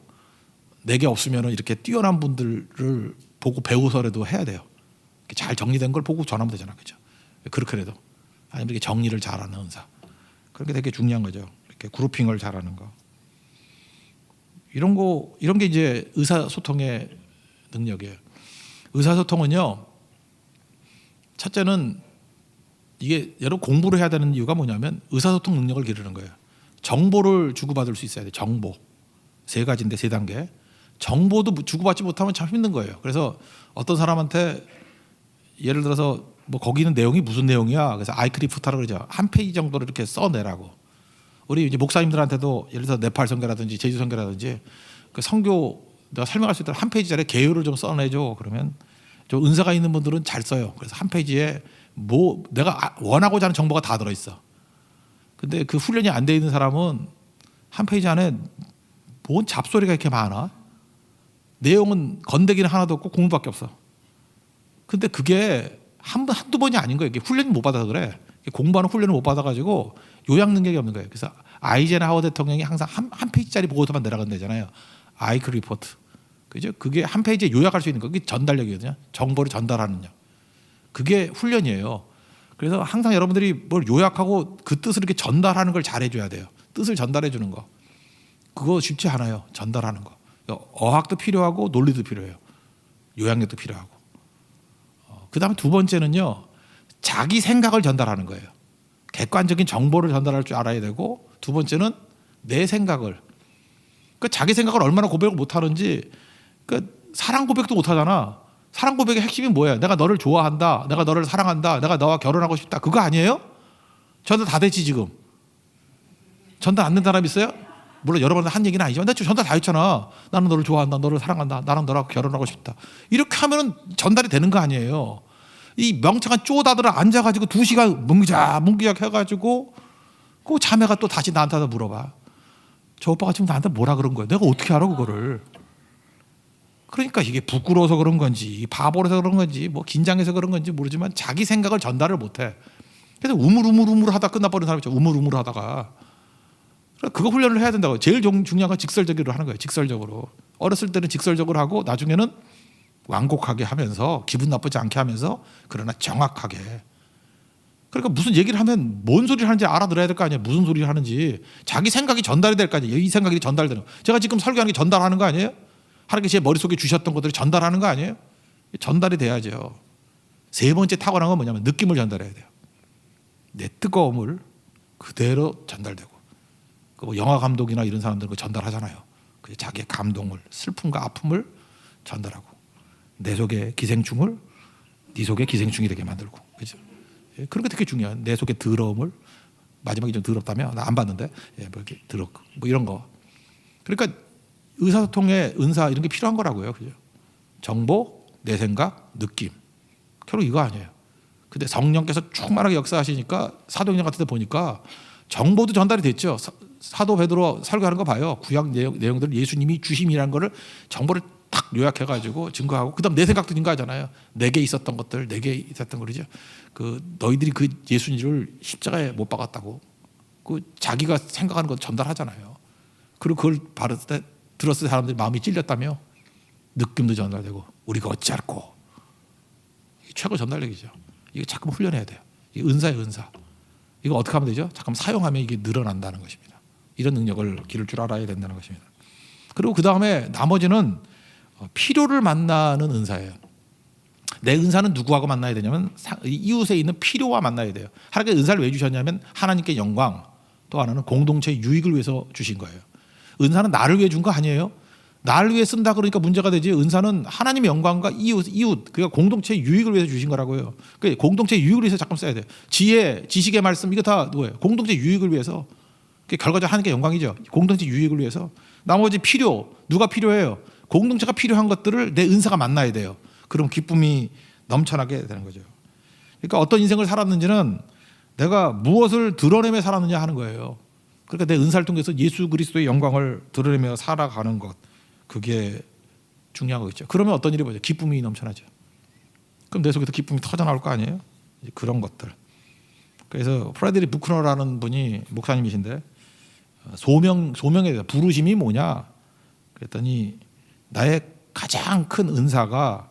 A: 내게 없으면은 이렇게 뛰어난 분들을 보고 배우서라도 해야 돼요. 잘 정리된 걸 보고 전하면 되잖아, 그렇죠? 그렇게라도 아니면 이렇게 정리를 잘하는 은사. 그런 게 되게 중요한 거죠. 이렇게 그룹핑을 잘하는 거. 이런 게 이제 의사소통의 능력이에요. 의사소통은요, 첫째는 이게 여러분 공부를 해야 되는 이유가 뭐냐면 의사소통 능력을 기르는 거예요. 정보를 주고받을 수 있어야 돼요. 정보. 3가지인데 3단계. 정보도 주고받지 못하면 참 힘든 거예요. 그래서 어떤 사람한테 예를 들어서 뭐 거기 있는 내용이 무슨 내용이야. 그래서 아이크리프트라고 그러죠. 한 페이지 정도를 이렇게 써내라고. 우리 이제 목사님들한테도 예를 들어서 네팔 선교라든지 제주 선교라든지 그 선교 내가 설명할 수 있도록 한 페이지짜리 개요를 좀 써내줘. 그러면 좀 은사가 있는 분들은 잘 써요. 그래서 한 페이지에 뭐 내가 원하고자 하는 정보가 다 들어있어. 근데 그 훈련이 안 돼 있는 사람은 한 페이지 안에 뭔 잡소리가 이렇게 많아. 내용은 건더기는 하나도 없고 공부밖에 없어. 근데 그게 한두 번이 아닌 거예요. 이게 훈련이 못 받아서 그래. 공부하는 훈련을 못 받아가지고 요약 능력이 없는 거예요. 그래서 아이젠하워 대통령이 항상 한 페이지짜리 보고서만 내려간다잖아요. 아이크 리포트. 그죠? 그게 한 페이지에 요약할 수 있는 거. 그게 전달력이거든요. 정보를 전달하는 력. 그게 훈련이에요. 그래서 항상 여러분들이 뭘 요약하고 그 뜻을 이렇게 전달하는 걸 잘해줘야 돼요. 뜻을 전달해 주는 거. 그거 쉽지 않아요. 전달하는 거. 어학도 필요하고 논리도 필요해요. 요약력도 필요하고. 그다음에 두 번째는요. 자기 생각을 전달하는 거예요. 객관적인 정보를 전달할 줄 알아야 되고, 두 번째는 내 생각을. 그 자기 생각을 얼마나 고백을 못하는지, 그 사랑 고백도 못하잖아. 사랑 고백의 핵심이 뭐예요? 내가 너를 좋아한다, 내가 너를 사랑한다, 내가 너와 결혼하고 싶다. 그거 아니에요? 전달 다 됐지 지금. 전달 안 된 사람 있어요? 물론 여러 번 한 얘기는 아니지만 나 전달 다 했잖아. 나는 너를 좋아한다, 너를 사랑한다, 나랑 너랑 결혼하고 싶다. 이렇게 하면은 전달이 되는 거 아니에요? 이 명창한 쪼다들을 앉아가지고 2시간 뭉기작 해가지고 그 자매가 또 다시 나한테 물어봐. 저 오빠가 지금 나한테 뭐라 그런 거야? 내가 어떻게 알아 그거를? 그러니까 이게 부끄러워서 그런 건지 바보라서 그런 건지 뭐 긴장해서 그런 건지 모르지만 자기 생각을 전달을 못해. 그래서 우물우물 하다 끝나버린 사람 있죠. 우물우물 하다가. 그거 훈련을 해야 된다고. 제일 중요한 건 직설적으로 하는 거예요. 직설적으로. 어렸을 때는 직설적으로 하고 나중에는 완곡하게 하면서 기분 나쁘지 않게 하면서 그러나 정확하게. 그러니까 무슨 얘기를 하면 뭔 소리를 하는지 알아들어야 될 거 아니에요. 무슨 소리를 하는지. 자기 생각이 전달이 될 거 아니에요. 이 생각이 전달되는 거. 제가 지금 설교하는 게 전달하는 거 아니에요? 하나님께 제 머릿속에 주셨던 것들을 전달하는 거 아니에요? 전달이 돼야죠. 세 번째 탁월한 건 뭐냐면 느낌을 전달해야 돼요. 내 뜨거움을 그대로 전달되고. 그 영화 감독이나 이런 사람들은 그 전달하잖아요. 자기의 감동을, 슬픔과 아픔을 전달하고. 내 속에 기생충을 네 속에 기생충이 되게 만들고, 그죠? 예, 그런 게 되게 중요한. 내 속에 더러움을 마지막에 좀 더럽다며 나 안 봤는데 예, 뭐 이렇게 더럽고 뭐 이런 거. 그러니까 의사소통의 은사 이런 게 필요한 거라고요, 그죠? 정보, 내 생각, 느낌. 결국 이거 아니에요. 근데 성령께서 충만하게 역사하시니까 사도행전 같은 데 보니까 정보도 전달이 됐죠. 사도 베드로 설교하는 거 봐요. 구약 내용들 예수님이 주심이라는 거를 정보를 딱 요약해가지고 증거하고, 그다음 내 생각도 증거하잖아요. 내게 있었던 것들, 내게 있었던 거죠. 그 너희들이 그 예수님을 십자가에 못 박았다고, 그 자기가 생각하는 것 전달하잖아요. 그리고 그걸 받을 때 들었을 때 사람들이 마음이 찔렸다며 느낌도 전달되고 우리가 어찌할꼬. 최고 전달력이죠. 이거 자꾸 훈련해야 돼요. 이 은사의 은사. 이거 어떻게 하면 되죠? 잠깐 사용하면 이게 늘어난다는 것입니다. 이런 능력을 기를 줄 알아야 된다는 것입니다. 그리고 그 다음에 나머지는 필요를 만나는 은사예요. 내 은사는 누구하고 만나야 되냐면 이웃에 있는 필요와 만나야 돼요. 하나님께 은사를 왜 주셨냐면 하나님께 영광, 또 하나는 공동체의 유익을 위해서 주신 거예요. 은사는 나를 위해 준 거 아니에요. 나를 위해 쓴다 그러니까 문제가 되지. 은사는 하나님의 영광과 이웃 그러니까 공동체의 유익을 위해서 주신 거라고요. 그러니까 공동체의 유익을 위해서 잠깐 써야 돼요. 지혜, 지식의 말씀 이거 다 뭐예요? 공동체 유익을 위해서. 결과적으로 하나님께 영광이죠. 공동체 유익을 위해서. 나머지 필요, 누가 필요해요? 공동체가 필요한 것들을 내 은사가 만나야 돼요. 그럼 기쁨이 넘쳐나게 되는 거죠. 그러니까 어떤 인생을 살았는지는 내가 무엇을 드러내며 살았느냐 하는 거예요. 그러니까 내 은사를 통해서 예수 그리스도의 영광을 드러내며 살아가는 것, 그게 중요한 거겠죠. 그러면 어떤 일이 보죠? 기쁨이 넘쳐나죠. 그럼 내 속에서 기쁨이 터져 나올 거 아니에요? 그런 것들. 그래서 프레드리 부크너라는 분이 목사님이신데 소명에 대해서 부르심이 뭐냐? 그랬더니 나의 가장 큰 은사가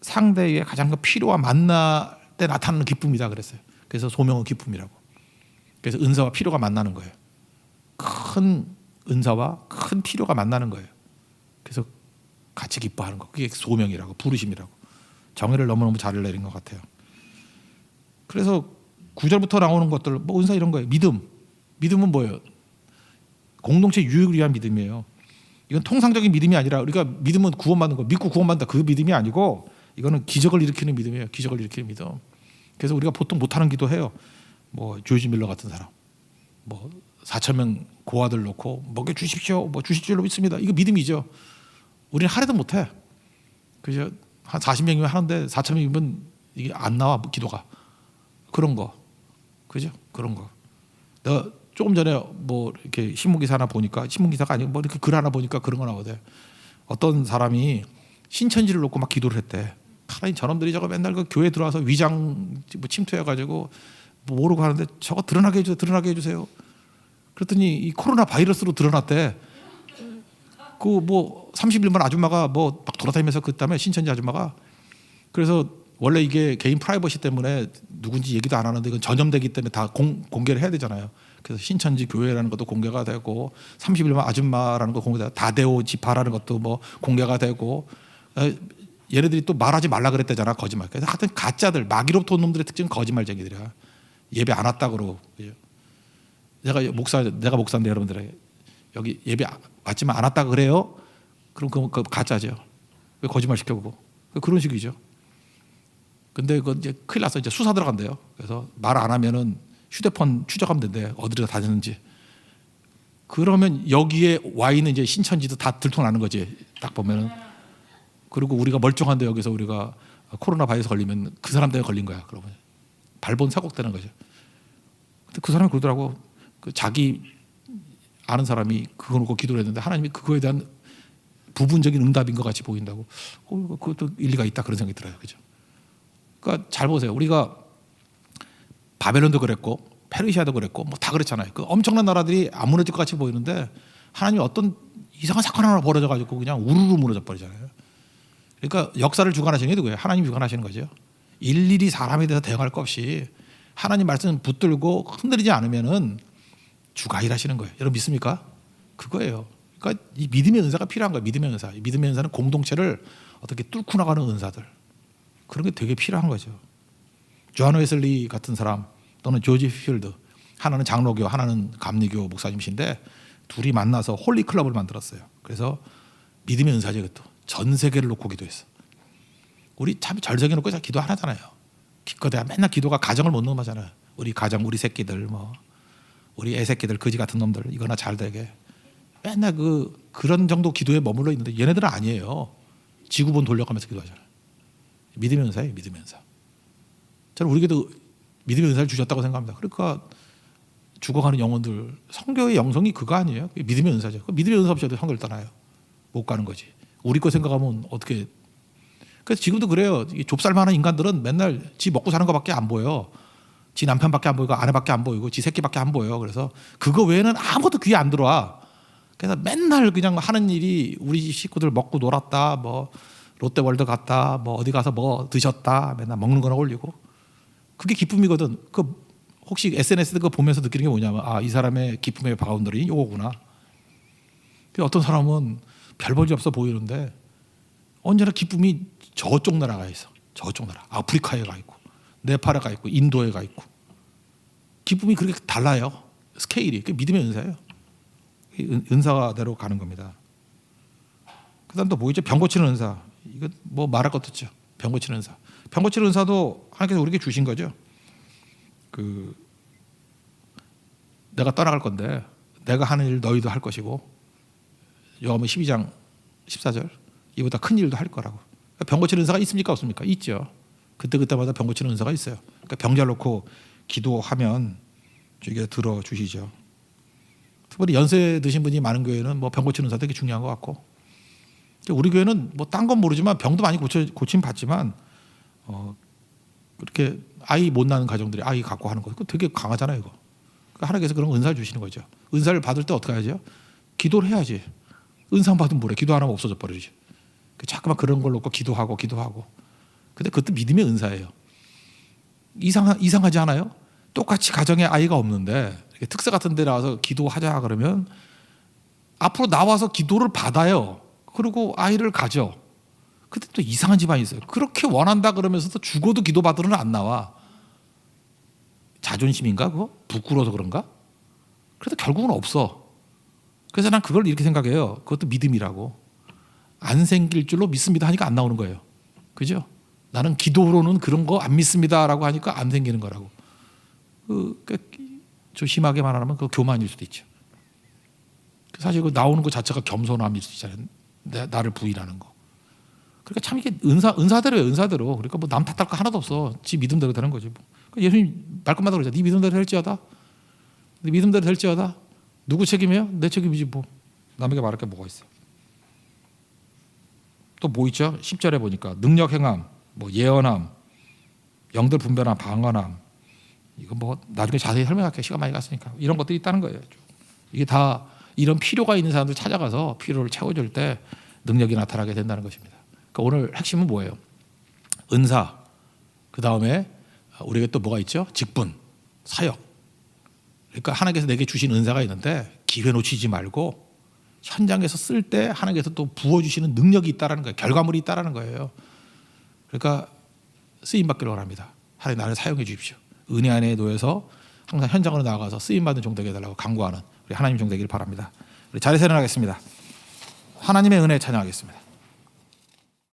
A: 상대의 가장 큰 필요와 만날 때 나타나는 기쁨이다 그랬어요. 그래서 소명은 기쁨이라고. 그래서 은사와 필요가 만나는 거예요. 큰 은사와 큰 필요가 만나는 거예요. 그래서 같이 기뻐하는 거. 그게 소명이라고, 부르심이라고. 정의를 너무너무 잘 내린 것 같아요. 그래서 9절부터 나오는 것들, 뭐 은사 이런 거예요. 믿음. 믿음은 뭐예요? 공동체 유익을 위한 믿음이에요. 이건 통상적인 믿음이 아니라 우리가 믿음은 구원받는 거, 믿고 구원받는다 그 믿음이 아니고 이거는 기적을 일으키는 믿음이에요. 기적을 일으키는 믿음. 그래서 우리가 보통 못하는 기도해요. 뭐 조지 밀러 같은 사람, 뭐 4,000명 고아들 놓고 먹여 주십시오, 뭐 주실 줄로 믿습니다. 이거 믿음이죠. 우리는 하려도 못해. 그죠? 한 40명이면 하는데 4,000명이면 이게 안 나와 기도가. 그런 거, 그죠? 그런 거. 내가 조금 전에 뭐 이렇게 신문 기사 하나 보니까, 신문 기사가 아니고 뭐 이렇게 글 하나 보니까 그런 거 나오대. 어떤 사람이 신천지를 놓고 막 기도를 했대. 하나님 저놈들이 저거 맨날 그 교회 들어와서 위장 뭐 침투해가지고 모르고 하는데 저거 드러나게 해주세요. 드러나게 해주세요. 그랬더니 이 코로나 바이러스로 드러났대. 그 뭐 30일만 아줌마가 뭐 막 돌아다니면서 그다음에 신천지 아줌마가 그래서 원래 이게 개인 프라이버시 때문에 누군지 얘기도 안 하는데 이건 전염되기 때문에 다 공개를 해야 되잖아요. 그래서 신천지 교회라는 것도 공개가 되고 30일만 아줌마라는 거 공개가 되고 다데오 지파라는 것도 뭐 공개가 되고 얘네들이 또 말하지 말라 그랬대잖아. 거짓말. 그래서 하여튼 가짜들 마귀로부터 온 놈들의 특징은 거짓말쟁이들이야. 예배 안 왔다 그러고. 내가 목사인데 여러분들에게 여기 예배 왔지만 안 왔다 그래요? 그럼 그거 가짜죠. 왜 거짓말 시켜보고 그런 식이죠. 근데 그건 이제 큰일 났어. 이제 수사 들어간대요. 그래서 말 안 하면은 휴대폰 추적하면 된대. 어디로 다녔는지. 그러면 여기에 와 있는 이제 신천지도 다 들통나는 거지. 딱 보면은. 그리고 우리가 멀쩡한데 여기서 우리가 코로나 바이러스 걸리면 그 사람 때문에 걸린 거야. 그러면 발본 사곡되는 거죠. 근데 그 사람이 그러더라고. 그 자기 아는 사람이 그거 놓고 기도를 했는데 하나님이 그거에 대한 부분적인 응답인 것 같이 보인다고. 그것도 일리가 있다 그런 생각이 들어요. 그죠? 그러니까 잘 보세요. 우리가 바벨론도 그랬고 페르시아도 그랬고 뭐 다 그랬잖아요. 그 엄청난 나라들이 안 무너질 것 같이 보이는데 하나님이 어떤 이상한 사건 하나 벌어져가지고 그냥 우르르 무너져 버리잖아요. 그러니까 역사를 주관하시는 게 누구예요? 하나님이 주관하시는 거죠. 일일이 사람에 대해서 대응할 것 없이 하나님 말씀 붙들고 흔들리지 않으면은 주가 일하시는 거예요. 여러분 믿습니까? 그거예요. 그러니까 이 믿음의 은사가 필요한 거예요. 믿음의 은사. 이 믿음의 은사는 공동체를 어떻게 뚫고 나가는 은사들. 그런 게 되게 필요한 거죠. 조한 웨슬리 같은 사람 또는 조지 필드 하나는 장로교 하나는 감리교 목사님이신데 둘이 만나서 홀리 클럽을 만들었어요. 그래서 믿음의 은사죠. 이것도 전 세계를 놓고 기도했어. 우리 참 절정해 놓고 기도 안 하잖아요. 기껏해야 맨날 기도가 가정을 못 넘어가잖아요. 우리 가정 우리 새끼들 뭐 우리 애새끼들 거지 같은 놈들 이거나 잘 되게 맨날 그런 정도 기도에 머물러 있는데 얘네들은 아니에요. 지구본 돌려가면서 기도하잖아요. 믿음의 은사예요. 믿음의 은사. 저는 우리에게도 믿음의 은사를 주셨다고 생각합니다. 그러니까 죽어가는 영혼들 성교의 영성이 그거 아니에요. 믿음의 은사죠. 믿음의 은사 없이도 성교를 떠나요. 못 가는 거지. 우리 거 생각하면 어떻게. 그래서 지금도 그래요. 좁쌀만한 인간들은 맨날 지 먹고 사는 것밖에 안 보여. 지 남편밖에 안 보이고 아내밖에 안 보이고 지 새끼밖에 안 보여. 그래서 그거 외에는 아무것도 귀에 안 들어와. 그래서 맨날 그냥 하는 일이 우리 식구들 먹고 놀았다, 뭐 롯데월드 갔다, 뭐 어디 가서 뭐 드셨다, 맨날 먹는 거나 올리고. 그게 기쁨이거든. 그 혹시 SNS 그거 보면서 느끼는 게 뭐냐면 이 사람의 기쁨의 바운더리 요거구나. 어떤 사람은 별 볼 일 없어 보이는데 언제나 기쁨이 저쪽 나라가 있어. 저쪽 나라. 아프리카에 가 있고 네팔에 가 있고 인도에 가 있고 기쁨이 그렇게 달라요. 스케일이. 그게 믿음의 은사예요. 은사대로 가는 겁니다. 그다음 또 뭐 있죠? 병 고치는 은사. 이거 뭐 말할 것도 없죠. 병 고치는 은사. 병 고치는 은사도 하나님께서 우리에게 주신 거죠. 내가 떠나갈 건데 내가 하는 일 너희도 할 것이고 요한복음 12장 14절 이보다 큰 일도 할 거라고. 병 고치는 은사가 있습니까 없습니까? 있죠. 그때마다 병 고치는 은사가 있어요. 그러니까 병자 놓고 기도하면 주께 들어주시죠. 특별히 연세 드신 분이 많은 교회는 뭐 병 고치는 은사 되게 중요한 것 같고 우리 교회는 뭐 딴 건 모르지만 병도 많이 고침 받지만 그렇게 아이 못 낳는 가정들이 아이 갖고 하는 거 그거 되게 강하잖아요. 이거. 그러니까 하나님께서 그런 은사를 주시는 거죠. 은사를 받을 때 어떻게 하죠? 기도를 해야지. 은사 받으면 뭐래? 기도 안 하면 없어져 버리지. 자꾸만 그런 걸 놓고 기도하고. 근데 그것도 믿음의 은사예요. 이상하지 않아요? 똑같이 가정에 아이가 없는데 특사 같은 데 나와서 기도하자 그러면 앞으로 나와서 기도를 받아요. 그리고 아이를 가져. 근데 또 이상한 집안이 있어요. 그렇게 원한다 그러면서도 죽어도 기도 받으러는 안 나와. 자존심인가 그거? 부끄러워서 그런가? 그래도 결국은 없어. 그래서 난 그걸 이렇게 생각해요. 그것도 믿음이라고. 안 생길 줄로 믿습니다 하니까 안 나오는 거예요. 그죠? 나는 기도로는 그런 거 안 믿습니다라고 하니까 안 생기는 거라고. 좀 심하게 말하면 그 교만일 수도 있죠. 사실 그 나오는 것 자체가 겸손함일 수도 있잖아요. 나를 부인하는 거. 그러니까 참 이게 은사대로예요. 은사대로. 그러니까 뭐 남 탓할 거 하나도 없어. 지 믿음대로 되는 거지. 그러니까 예수님 말끝마다 그러죠. 네 믿음대로 될지어다. 네 믿음대로 될지어다. 누구 책임이에요? 내 책임이지 뭐. 남에게 말할 게 뭐가 있어. 또 뭐 있죠? 10절에 보니까 능력 행함, 뭐 예언함, 영들 분별함, 방언함, 이거 뭐 나중에 자세히 설명할게요. 시간 많이 갔으니까. 이런 것들이 있다는 거예요. 이게 다 이런 필요가 있는 사람들 찾아가서 필요를 채워줄 때 능력이 나타나게 된다는 것입니다. 그러니까 오늘 핵심은 뭐예요? 은사, 그 다음에 우리에게 또 뭐가 있죠? 직분, 사역. 그러니까 하나님께서 내게 주신 은사가 있는데 기회 놓치지 말고 현장에서 쓸 때 하나님께서 또 부어주시는 능력이 있다는 거예요. 결과물이 있다는 거예요. 그러니까 쓰임받기를 원합니다. 하나님 나를 사용해 주십시오. 은혜 안에 놓여서 항상 현장으로 나가서 쓰임받는 종 되게 해달라고 간구하는 우리 하나님 종 되기를 바랍니다. 우리 자리에서 일어나겠습니다. 하나님의 은혜 찬양하겠습니다.